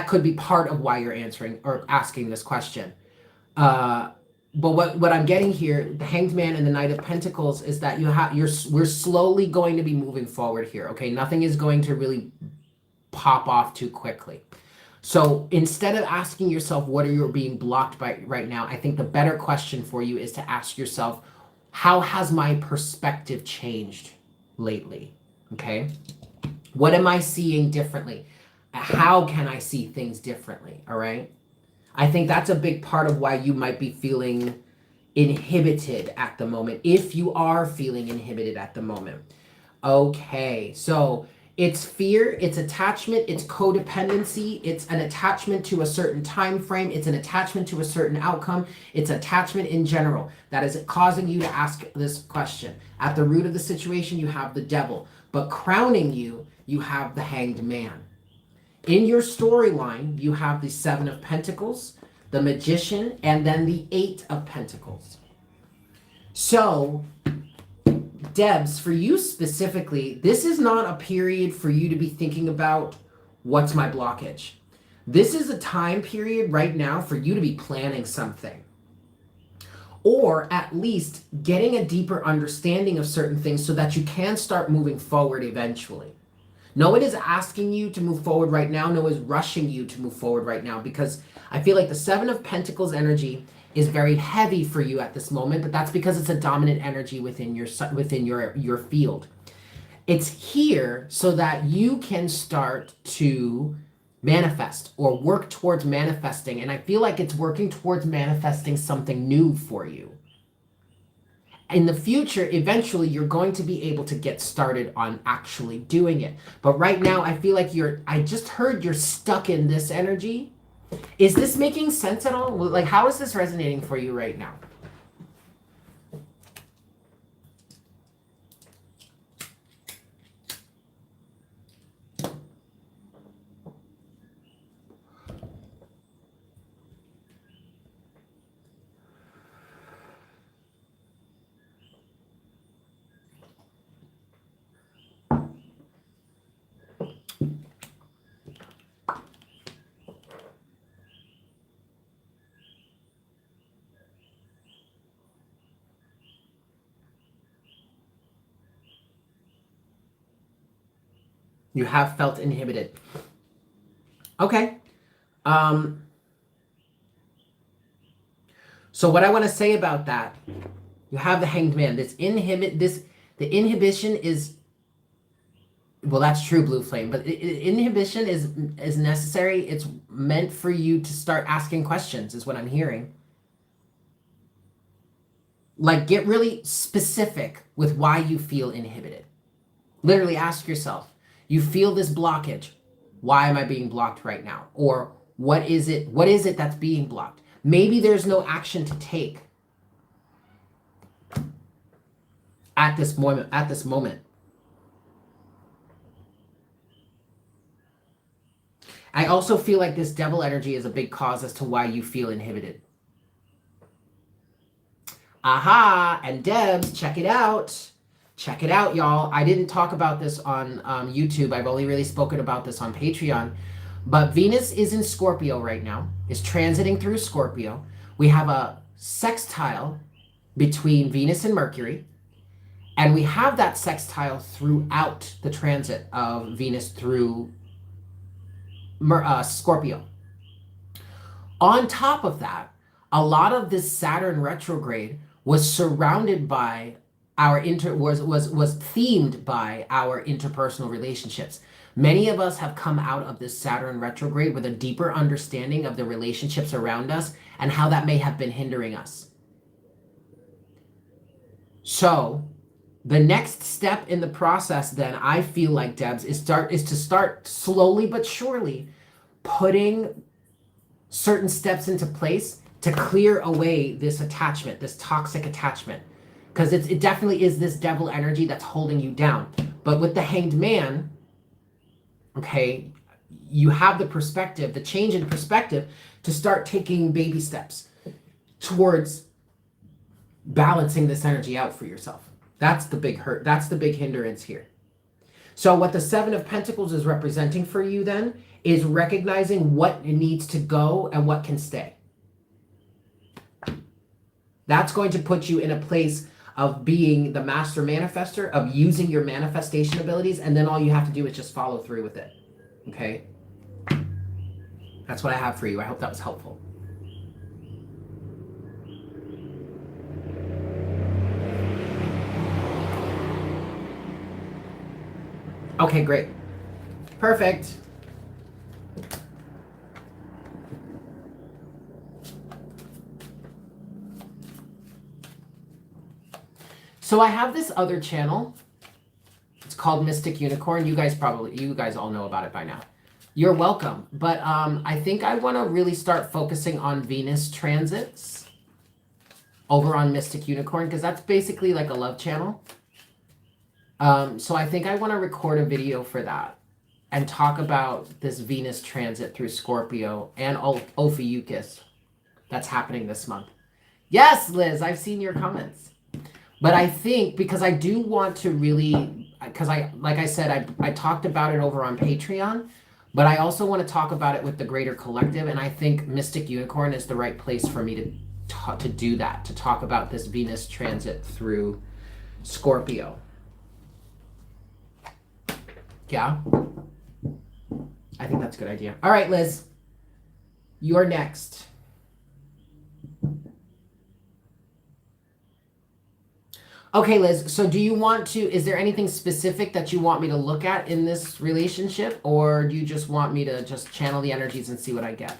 [SPEAKER 1] could be part of why you're answering or asking this question. But what I'm getting here, the Hanged Man and the Knight of Pentacles, is that we're slowly going to be moving forward here. Okay, nothing is going to really pop off too quickly. So instead of asking yourself what are you being blocked by right now, I think the better question for you is to ask yourself, how has my perspective changed lately? Okay. What am I seeing differently? How can I see things differently? All right. I think that's a big part of why you might be feeling inhibited at the moment, if you are feeling inhibited at the moment. Okay. So It's fear, it's attachment, it's codependency, it's an attachment to a certain time frame, it's an attachment to a certain outcome, it's attachment in general that is causing you to ask this question. At the root of the situation, you have the devil, but crowning you, you have the Hanged Man. In your storyline, you have the Seven of Pentacles, the Magician, and then the Eight of Pentacles. So, Debs, for you specifically, this is not a period for you to be thinking about what's my blockage. This is a time period right now for you to be planning something. Or at least getting a deeper understanding of certain things so that you can start moving forward eventually. No one is asking you to move forward right now. No one is rushing you to move forward right now, because I feel like the Seven of Pentacles energy is very heavy for you at this moment, but that's because it's a dominant energy within your field. It's here so that you can start to manifest or work towards manifesting, and I feel like it's working towards manifesting something new for you. In the future, eventually, you're going to be able to get started on actually doing it. But right now, I feel like I just heard you're stuck in this energy. Is this making sense at all? Like, how is this resonating for you right now? You have felt inhibited. Okay. So what I want to say about that, you have the Hanged Man. The inhibition is, well, that's true, Blue Flame, but inhibition is necessary. It's meant for you to start asking questions, is what I'm hearing. Like, get really specific with why you feel inhibited. Literally ask yourself, you feel this blockage. Why am I being blocked right now? Or what is it that's being blocked? Maybe there's no action to take at this moment. I also feel like this devil energy is a big cause as to why you feel inhibited. Aha, and Debs, check it out. Check it out, y'all. I didn't talk about this on YouTube. I've only really spoken about this on Patreon. But Venus is in Scorpio right now, is transiting through Scorpio. We have a sextile between Venus and Mercury. And we have that sextile throughout the transit of Venus through Scorpio. On top of that, a lot of this Saturn retrograde was surrounded by was themed by our interpersonal relationships. Many of us have come out of this Saturn retrograde with a deeper understanding of the relationships around us and how that may have been hindering us. So the next step in the process then, I feel like, Debs, is to start slowly but surely putting certain steps into place to clear away this attachment, this toxic attachment. Because it definitely is this devil energy that's holding you down. But with the Hanged Man, okay, you have the perspective, the change in perspective to start taking baby steps towards balancing this energy out for yourself. That's the big hurt. That's the big hindrance here. So what the Seven of Pentacles is representing for you then is recognizing what needs to go and what can stay. That's going to put you in a place of being the master manifester, of using your manifestation abilities, and then all you have to do is just follow through with it. Okay? That's what I have for you. I hope that was helpful. Okay, great. Perfect. So I have this other channel. called Mystic Unicorn. You guys all know about it by now. You're welcome. But I think I want to really start focusing on Venus transits over on Mystic Unicorn, because that's basically like a love channel. So I think I want to record a video for that and talk about this Venus transit through Scorpio and Ophiuchus that's happening this month. Yes, Liz, I've seen your comments. But I think, because I do want to really, because like I said, I talked about it over on Patreon, but I also want to talk about it with the greater collective, and I think Mystic Unicorn is the right place for me to do that, to talk about this Venus transit through Scorpio. Yeah? I think that's a good idea. All right, Liz, you're next. Okay, Liz, so do you want to, is there anything specific that you want me to look at in this relationship, or do you just want me to just channel the energies and see what I get?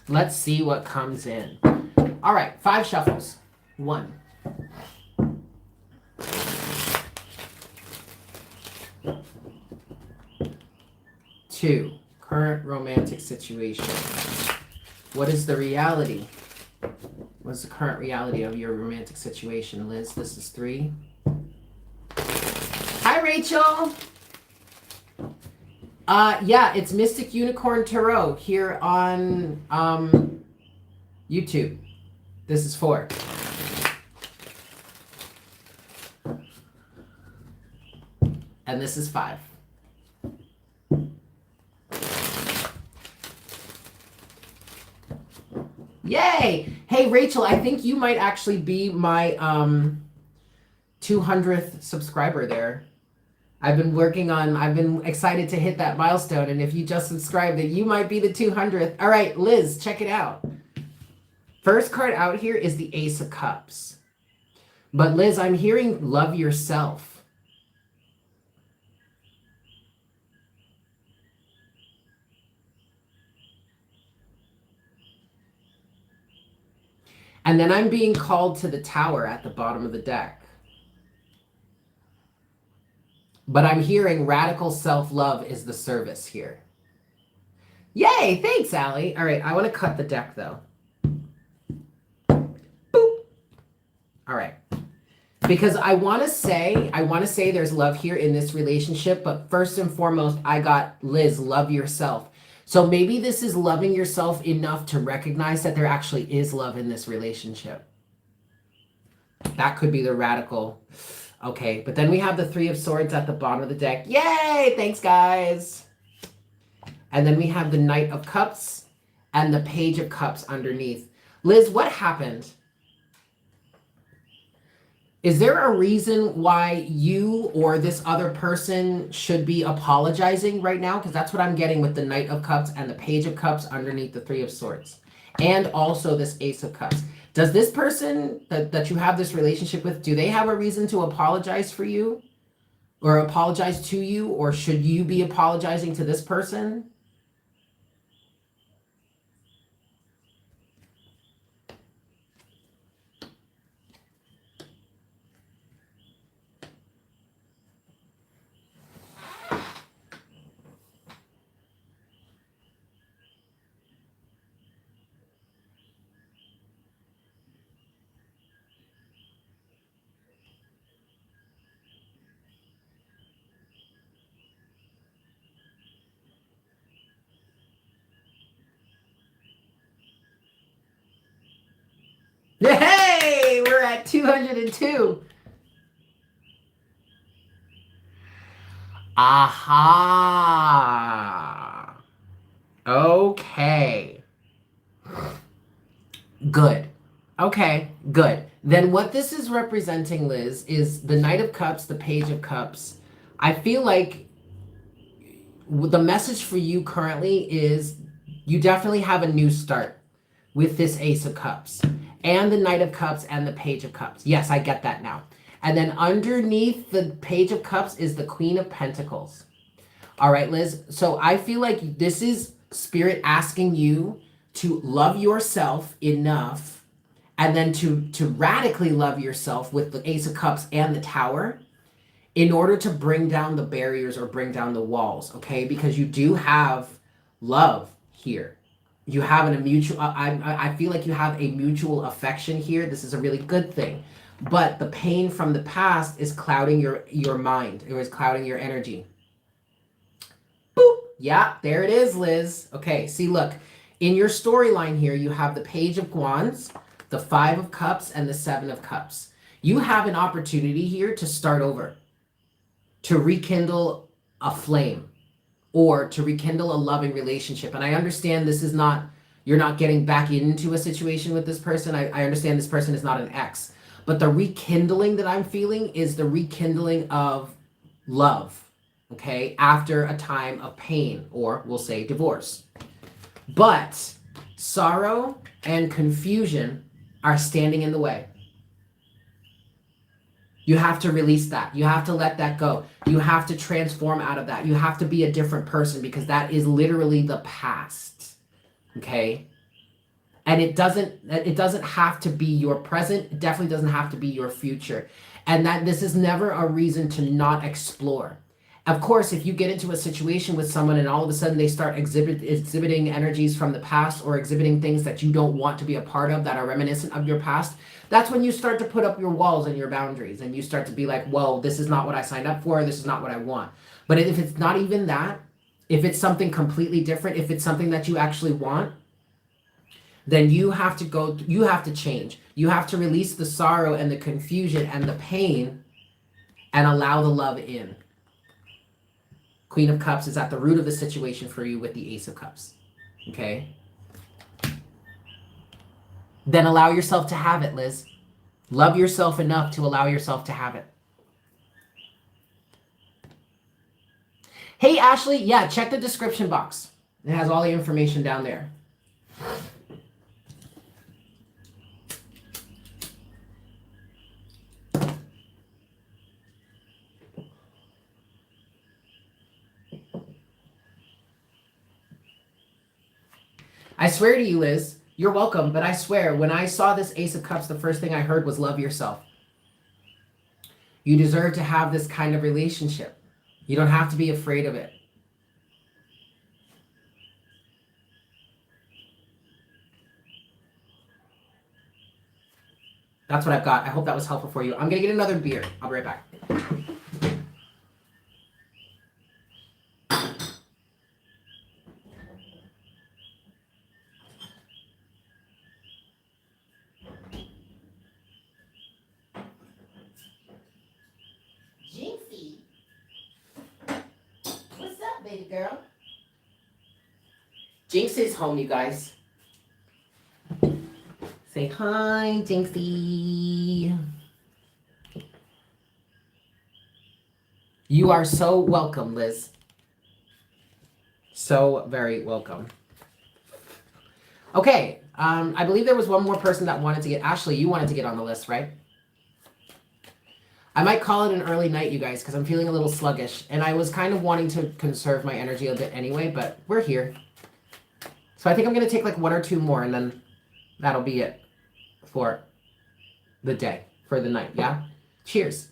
[SPEAKER 1] Let's see what comes in. All right, 5 shuffles. 1. 2, current romantic situation. What is the reality? What is the current reality of your romantic situation, Liz? This is 3. Hi, Rachel. Yeah, it's Mystic Unicorn Tarot here on YouTube. This is 4. And this is 5. Yay! Hey, Rachel, I think you might actually be my 200th subscriber there. I've been excited to hit that milestone, and if you just subscribed, that you might be the 200th. All right, Liz, check it out. First card out here is the Ace of Cups. But Liz, I'm hearing love yourself. And then I'm being called to the Tower at the bottom of the deck. But I'm hearing radical self-love is the service here. Yay! Thanks, Allie. All right, I want to cut the deck, though. Boop. All right. Because I want to say there's love here in this relationship, but first and foremost, I got Liz, love yourself. So maybe this is loving yourself enough to recognize that there actually is love in this relationship. That could be the radical. Okay, but then we have the 3 of Swords at the bottom of the deck. Yay! Thanks, guys. And then we have the Knight of Cups and the Page of Cups underneath. Liz, what happened? Is there a reason why you or this other person should be apologizing right now? Because that's what I'm getting with the Knight of Cups and the Page of Cups underneath the 3 of Swords. And also this Ace of Cups. Does this person that you have this relationship with, do they have a reason to apologize for you? Or apologize to you? Or should you be apologizing to this person? Hey, we're at 202. Aha. Okay. Good. Okay, good. Then what this is representing, Liz, is the Knight of Cups, the Page of Cups. I feel like the message for you currently is you definitely have a new start with this Ace of Cups and the Knight of Cups and the Page of Cups. Yes, I get that now. And then underneath the Page of Cups is the Queen of Pentacles. All right, Liz. So I feel like this is Spirit asking you to love yourself enough and then to radically love yourself with the Ace of Cups and the Tower in order to bring down the barriers or bring down the walls, okay? Because you do have love here. You have a mutual, I feel like you have a mutual affection here. This is a really good thing. But the pain from the past is clouding your mind. It was clouding your energy. Boop. Yeah, there it is, Liz. Okay, see, look. In your storyline here, you have the Page of Wands, the Five of Cups, and the Seven of Cups. You have an opportunity here to start over, to rekindle a flame, or to rekindle a loving relationship. And I understand this is not, you're not getting back into a situation with this person. I understand this person is not an ex. But the rekindling that I'm feeling is the rekindling of love, okay, after a time of pain, or we'll say divorce. But sorrow and confusion are standing in the way. You have to release that. You have to let that go. You have to transform out of that. You have to be a different person, because that is literally the past, okay? And it doesn't have to be your present. It definitely doesn't have to be your future. And that this is never a reason to not explore. Of course, if you get into a situation with someone and all of a sudden they start exhibiting energies from the past, or exhibiting things that you don't want to be a part of that are reminiscent of your past, that's when you start to put up your walls and your boundaries, and you start to be like, whoa, this is not what I signed up for. This is not what I want. But if it's not even that, if it's something completely different, if it's something that you actually want, then you have to change. You have to release the sorrow and the confusion and the pain and allow the love in. Queen of Cups is at the root of the situation for you with the Ace of Cups, okay? Then allow yourself to have it, Liz. Love yourself enough to allow yourself to have it. Hey, Ashley, yeah, check the description box. It has all the information down there. I swear to you, Liz, you're welcome, but I swear, when I saw this Ace of Cups, the first thing I heard was love yourself. You deserve to have this kind of relationship. You don't have to be afraid of it. That's what I've got. I hope that was helpful for you. I'm going to get another beer. I'll be right back. Jinxie. What's up, baby girl? Jinxie's home, you guys. Say hi, Jinxie. You are so welcome, Liz. So very welcome. Okay, I believe there was one more person that wanted to get, Ashley, you wanted to get on the list, right? I might call it an early night, you guys, because I'm feeling a little sluggish. And I was kind of wanting to conserve my energy a bit anyway, but we're here. So I think I'm going to take like one or two more, and then that'll be it for the day, for the night, yeah? Cheers.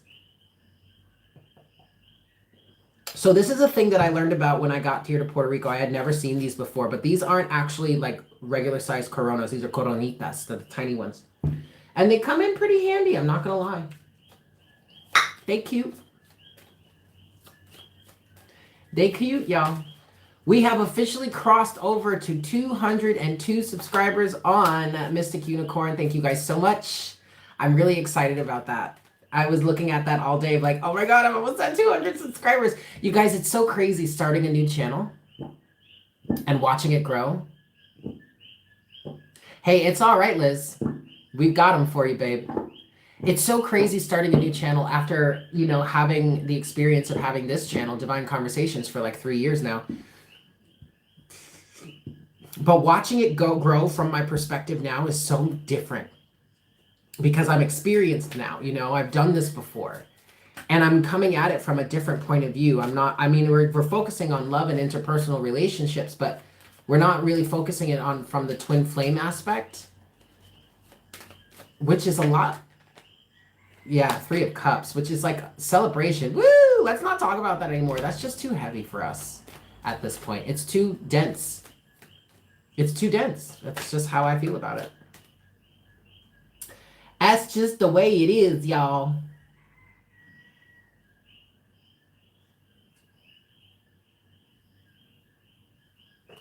[SPEAKER 1] So this is a thing that I learned about when I got here to Puerto Rico. I had never seen these before, but these aren't actually like regular sized Coronas. These are Coronitas, the tiny ones. And they come in pretty handy, I'm not going to lie. They cute. They cute, y'all. We have officially crossed over to 202 subscribers on Mystic Unicorn. Thank you guys so much. I'm really excited about that. I was looking at that all day like, oh my God, I'm almost at 200 subscribers. You guys, it's so crazy starting a new channel and watching it grow. Hey, it's all right, Liz. We've got them for you, babe. It's so crazy starting a new channel after, you know, having the experience of having this channel, Divine Conversations, for like 3 years now. But watching it grow from my perspective now is so different because I'm experienced now, you know, I've done this before. And I'm coming at it from a different point of view. I'm not, I mean, we're focusing on love and interpersonal relationships, but we're not really focusing it on from the twin flame aspect, which is a lot. Yeah, 3 of Cups, which is like celebration. Woo! Let's not talk about that anymore. That's just too heavy for us at this point. It's too dense. It's too dense. That's just how I feel about it. That's just the way it is, y'all.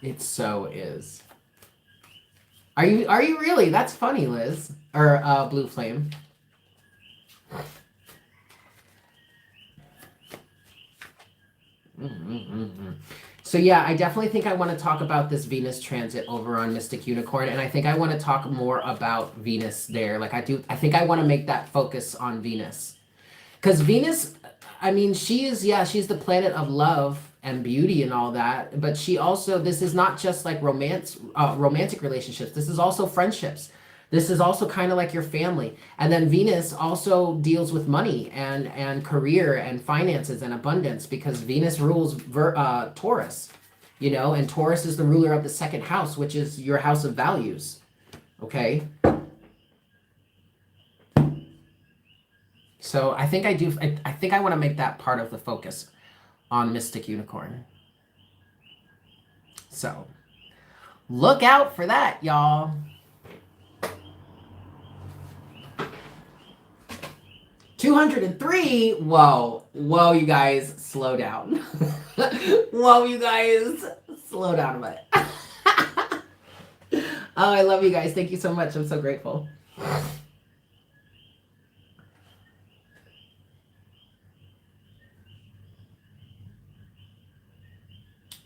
[SPEAKER 1] It so is. Are you really? That's funny, Liz. Or Blue Flame. So yeah, I definitely think I want to talk about this Venus transit over on Mystic Unicorn, and I think I want to talk more about Venus there. Like I think I want to make that focus on Venus. Because Venus, I mean, she's the planet of love and beauty and all that, but she also, this is not just like romantic relationships. This is also friendships. This is also kind of like your family. And then Venus also deals with money and career and finances and abundance, because Venus rules Taurus, you know, and Taurus is the ruler of the second house, which is your house of values. Okay. So I think I think I want to make that part of the focus on Mystic Unicorn. So look out for that, y'all. $203. Whoa, you guys, slow down. Whoa, you guys, slow down a minute. Oh, I love you guys. Thank you so much. I'm so grateful.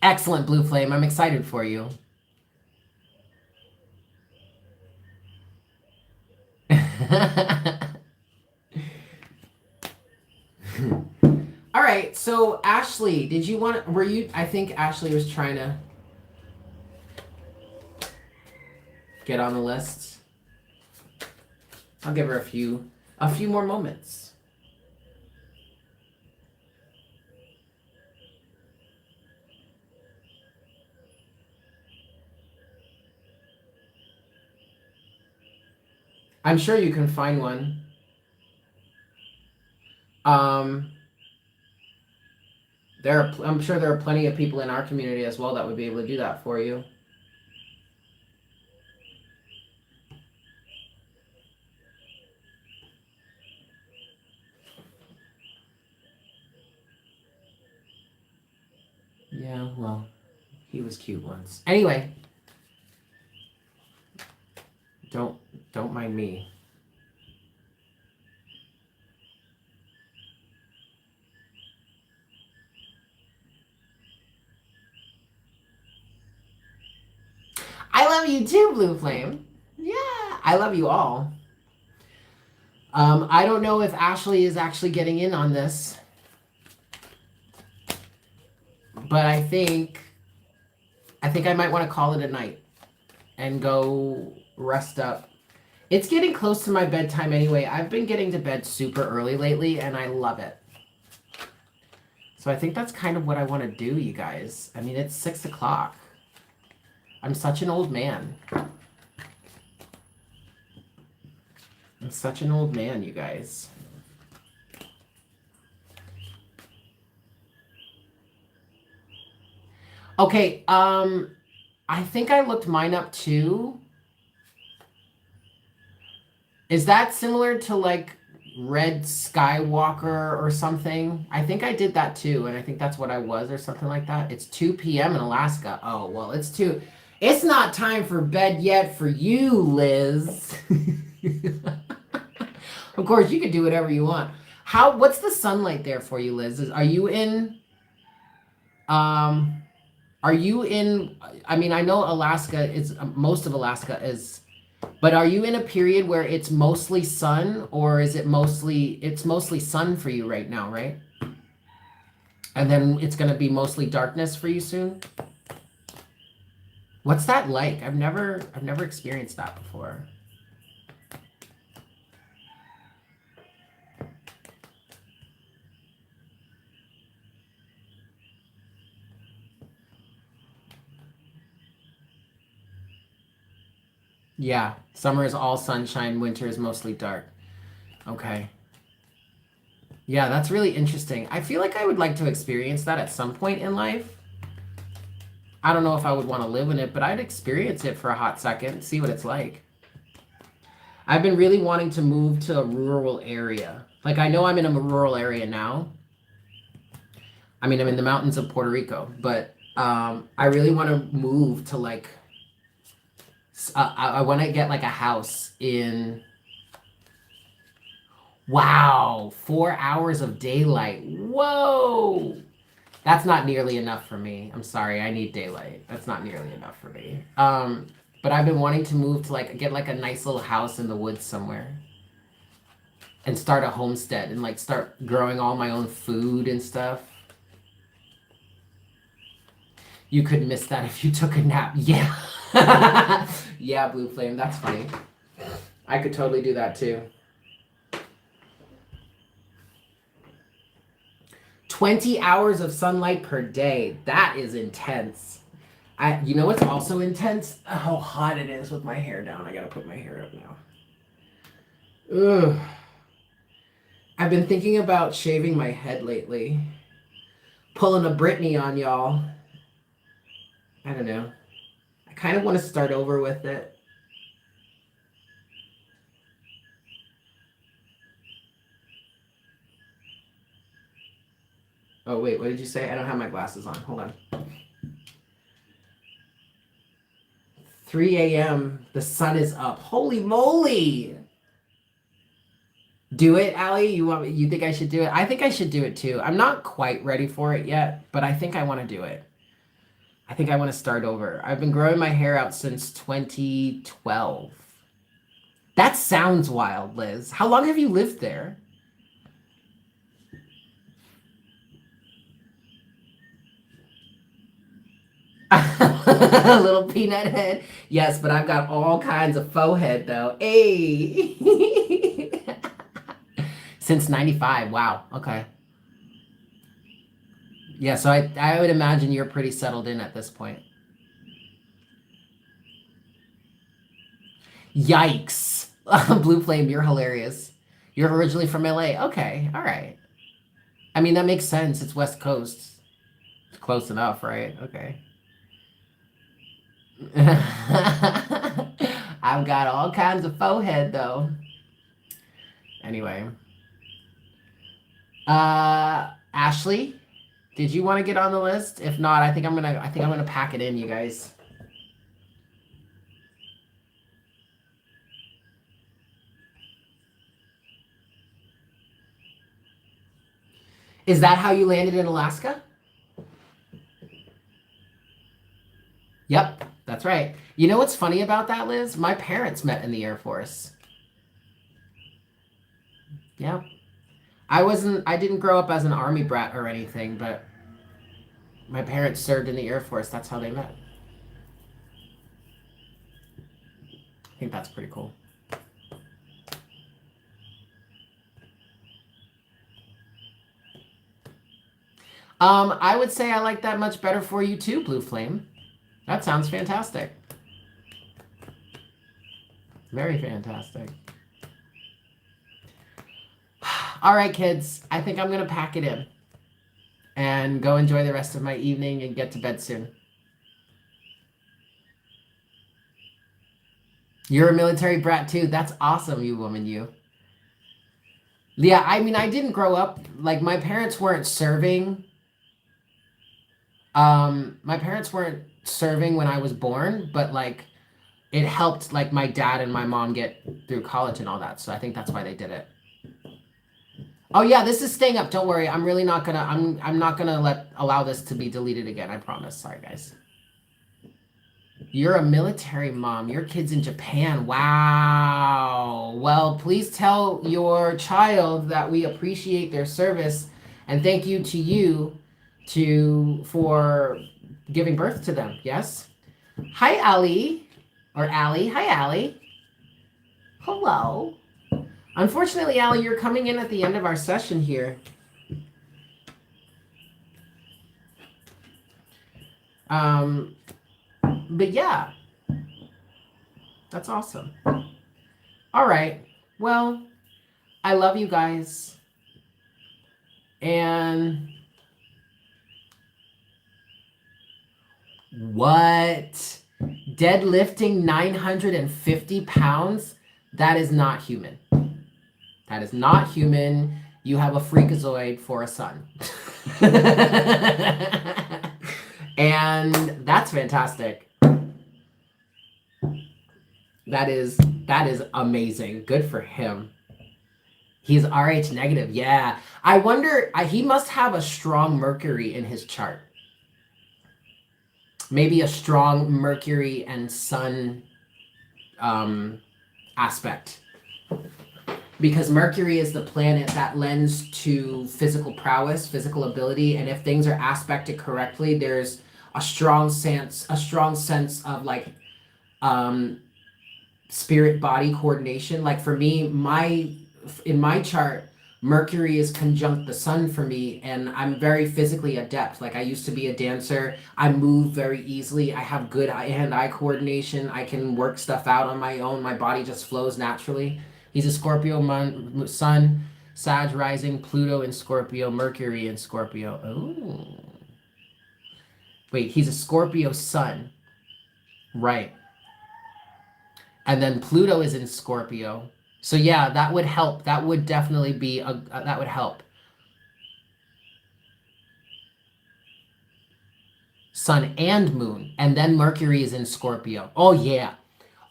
[SPEAKER 1] Excellent, Blue Flame. I'm excited for you. All right, so Ashley, I think Ashley was trying to get on the list. I'll give her a few more moments. I'm sure you can find one. I'm sure there are plenty of people in our community as well that would be able to do that for you. Yeah, well, he was cute once. Anyway, don't mind me. I love you too, Blue Flame. Yeah, I love you all. I don't know if Ashley is actually getting in on this, but I think I might want to call it a night and go rest up. It's getting close to my bedtime anyway. I've been getting to bed super early lately, and I love it. So I think that's kind of what I want to do, you guys. I mean, it's 6 o'clock. I'm such an old man. I'm such an old man, you guys. Okay, I think I looked mine up too. Is that similar to like Red Skywalker or something? I think I did that too, and I think that's what I was or something like that. It's 2 p.m. in Alaska. Oh, well, it's not time for bed yet for you, Liz. Of course, you can do whatever you want. What's the sunlight there for you, Liz? Are you in, I mean, I know Alaska is, most of Alaska is But are you in a period where it's mostly sun, or is it it's mostly sun for you right now, right? And then it's going to be mostly darkness for you soon? What's that like? I've never experienced that before. Yeah, summer is all sunshine, winter is mostly dark. Okay. Yeah, that's really interesting. I feel like I would like to experience that at some point in life. I don't know if I would want to live in it, but I'd experience it for a hot second, see what it's like. I've been really wanting to move to a rural area. Like, I know I'm in a rural area now. I mean, I'm in the mountains of Puerto Rico, but I really want to move to like, I want to get like a house in, wow, 4 hours of daylight. Whoa. That's not nearly enough for me. I'm sorry, I need daylight. That's not nearly enough for me. But I've been wanting to move to like, get like a nice little house in the woods somewhere. And start a homestead and like start growing all my own food and stuff. You could miss that if you took a nap. Yeah. Yeah, Blue Flame, that's funny. I could totally do that too. 20 hours of sunlight per day. That is intense. You know what's also intense? How hot it is with my hair down. I gotta put my hair up now. Ugh. I've been thinking about shaving my head lately. Pulling a Britney on y'all. I don't know. I kind of want to start over with it. Oh, wait, what did you say? I don't have my glasses on. Hold on. 3 a.m. The sun is up. Holy moly! Do it, Allie? You think I should do it? I think I should do it too. I'm not quite ready for it yet, but I think I want to do it. I think I want to start over. I've been growing my hair out since 2012. That sounds wild, Liz. How long have you lived there? A little peanut head. Yes, but I've got all kinds of faux head though. Hey. Since 95. Wow. Okay. Yeah, so I would imagine you're pretty settled in at this point. Yikes. Blue Flame, you're hilarious. You're originally from LA. Okay. All right. I mean, that makes sense. It's West Coast. It's close enough, right? Okay. I've got all kinds of faux head though. Anyway. Ashley, did you want to get on the list? If not, I think I'm gonna pack it in, you guys. Is that how you landed in Alaska? Yep, that's right. You know what's funny about that, Liz? My parents met in the Air Force. Yep. I didn't grow up as an army brat or anything, but my parents served in the Air Force. That's how they met. I think that's pretty cool. I would say I like that much better for you too, Blue Flame. That sounds fantastic. Very fantastic. All right, kids. I think I'm going to pack it in and go enjoy the rest of my evening and get to bed soon. You're a military brat too. That's awesome, you woman, you. Yeah, I mean, I didn't grow up, like, my parents weren't serving. My parents weren't serving when I was born, but like it helped like my dad and my mom get through college and all that. So I think that's why they did it. Oh yeah, this is staying up. Don't worry. I'm really not gonna I'm not gonna allow this to be deleted again. I promise. Sorry guys. You're a military mom. Your kid's in Japan. Wow. Well, please tell your child that we appreciate their service and thank you to you for giving birth to them. Yes? Hi, Ali. Or Allie. Hi, Allie. Hello. Unfortunately, Allie, you're coming in at the end of our session here. But yeah, that's awesome. All right. Well, I love you guys. And what? Deadlifting 950 pounds? That is not human. That is not human. You have a freakazoid for a son. And that's fantastic. That is amazing. Good for him. He's RH negative. Yeah. I wonder, he must have a strong Mercury in his chart. Maybe a strong Mercury and Sun aspect. Because Mercury is the planet that lends to physical prowess, physical ability, and if things are aspected correctly, there's a strong sense of like spirit body coordination. Like for me, in my chart, Mercury is conjunct the sun for me, and I'm very physically adept. Like I used to be a dancer. I move very easily. I have good hand-eye coordination. I can work stuff out on my own. My body just flows naturally. He's a Scorpio sun, Sag rising, Pluto in Scorpio, Mercury in Scorpio. Oh. Wait, he's a Scorpio sun. Right. And then Pluto is in Scorpio. So yeah, that would help. That would definitely be that would help. Sun and moon, and then Mercury is in Scorpio. Oh yeah.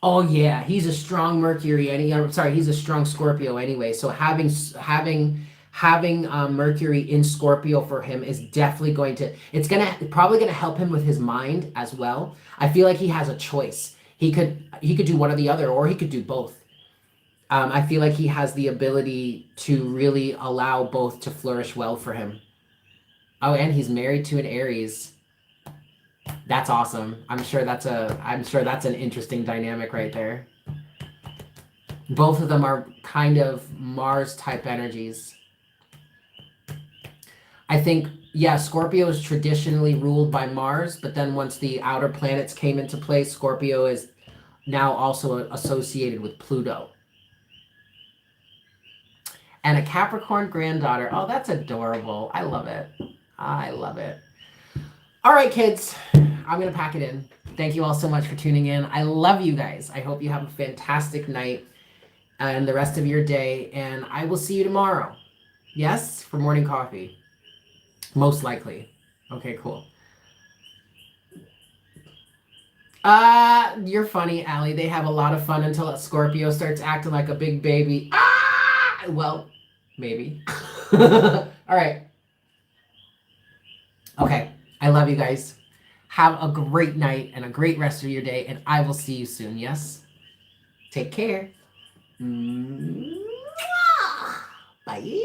[SPEAKER 1] Oh yeah, he's a strong Mercury. He's a strong Scorpio anyway. So having Mercury in Scorpio for him is definitely going to. It's probably gonna help him with his mind as well. I feel like he has a choice. He could do one or the other, or he could do both. I feel like he has the ability to really allow both to flourish well for him. Oh, and he's married to an Aries. That's awesome. I'm sure that's an interesting dynamic right there. Both of them are kind of Mars type energies. I think, yeah, Scorpio is traditionally ruled by Mars, but then once the outer planets came into play, Scorpio is now also associated with Pluto. And a Capricorn granddaughter. Oh, that's adorable. I love it. I love it. All right, kids. I'm going to pack it in. Thank you all so much for tuning in. I love you guys. I hope you have a fantastic night and the rest of your day. And I will see you tomorrow. Yes? For morning coffee. Most likely. Okay, cool. You're funny, Allie. They have a lot of fun until a Scorpio starts acting like a big baby. Well, maybe. All right. Okay. I love you guys. Have a great night and a great rest of your day, and I will see you soon. Yes? Take care. Bye.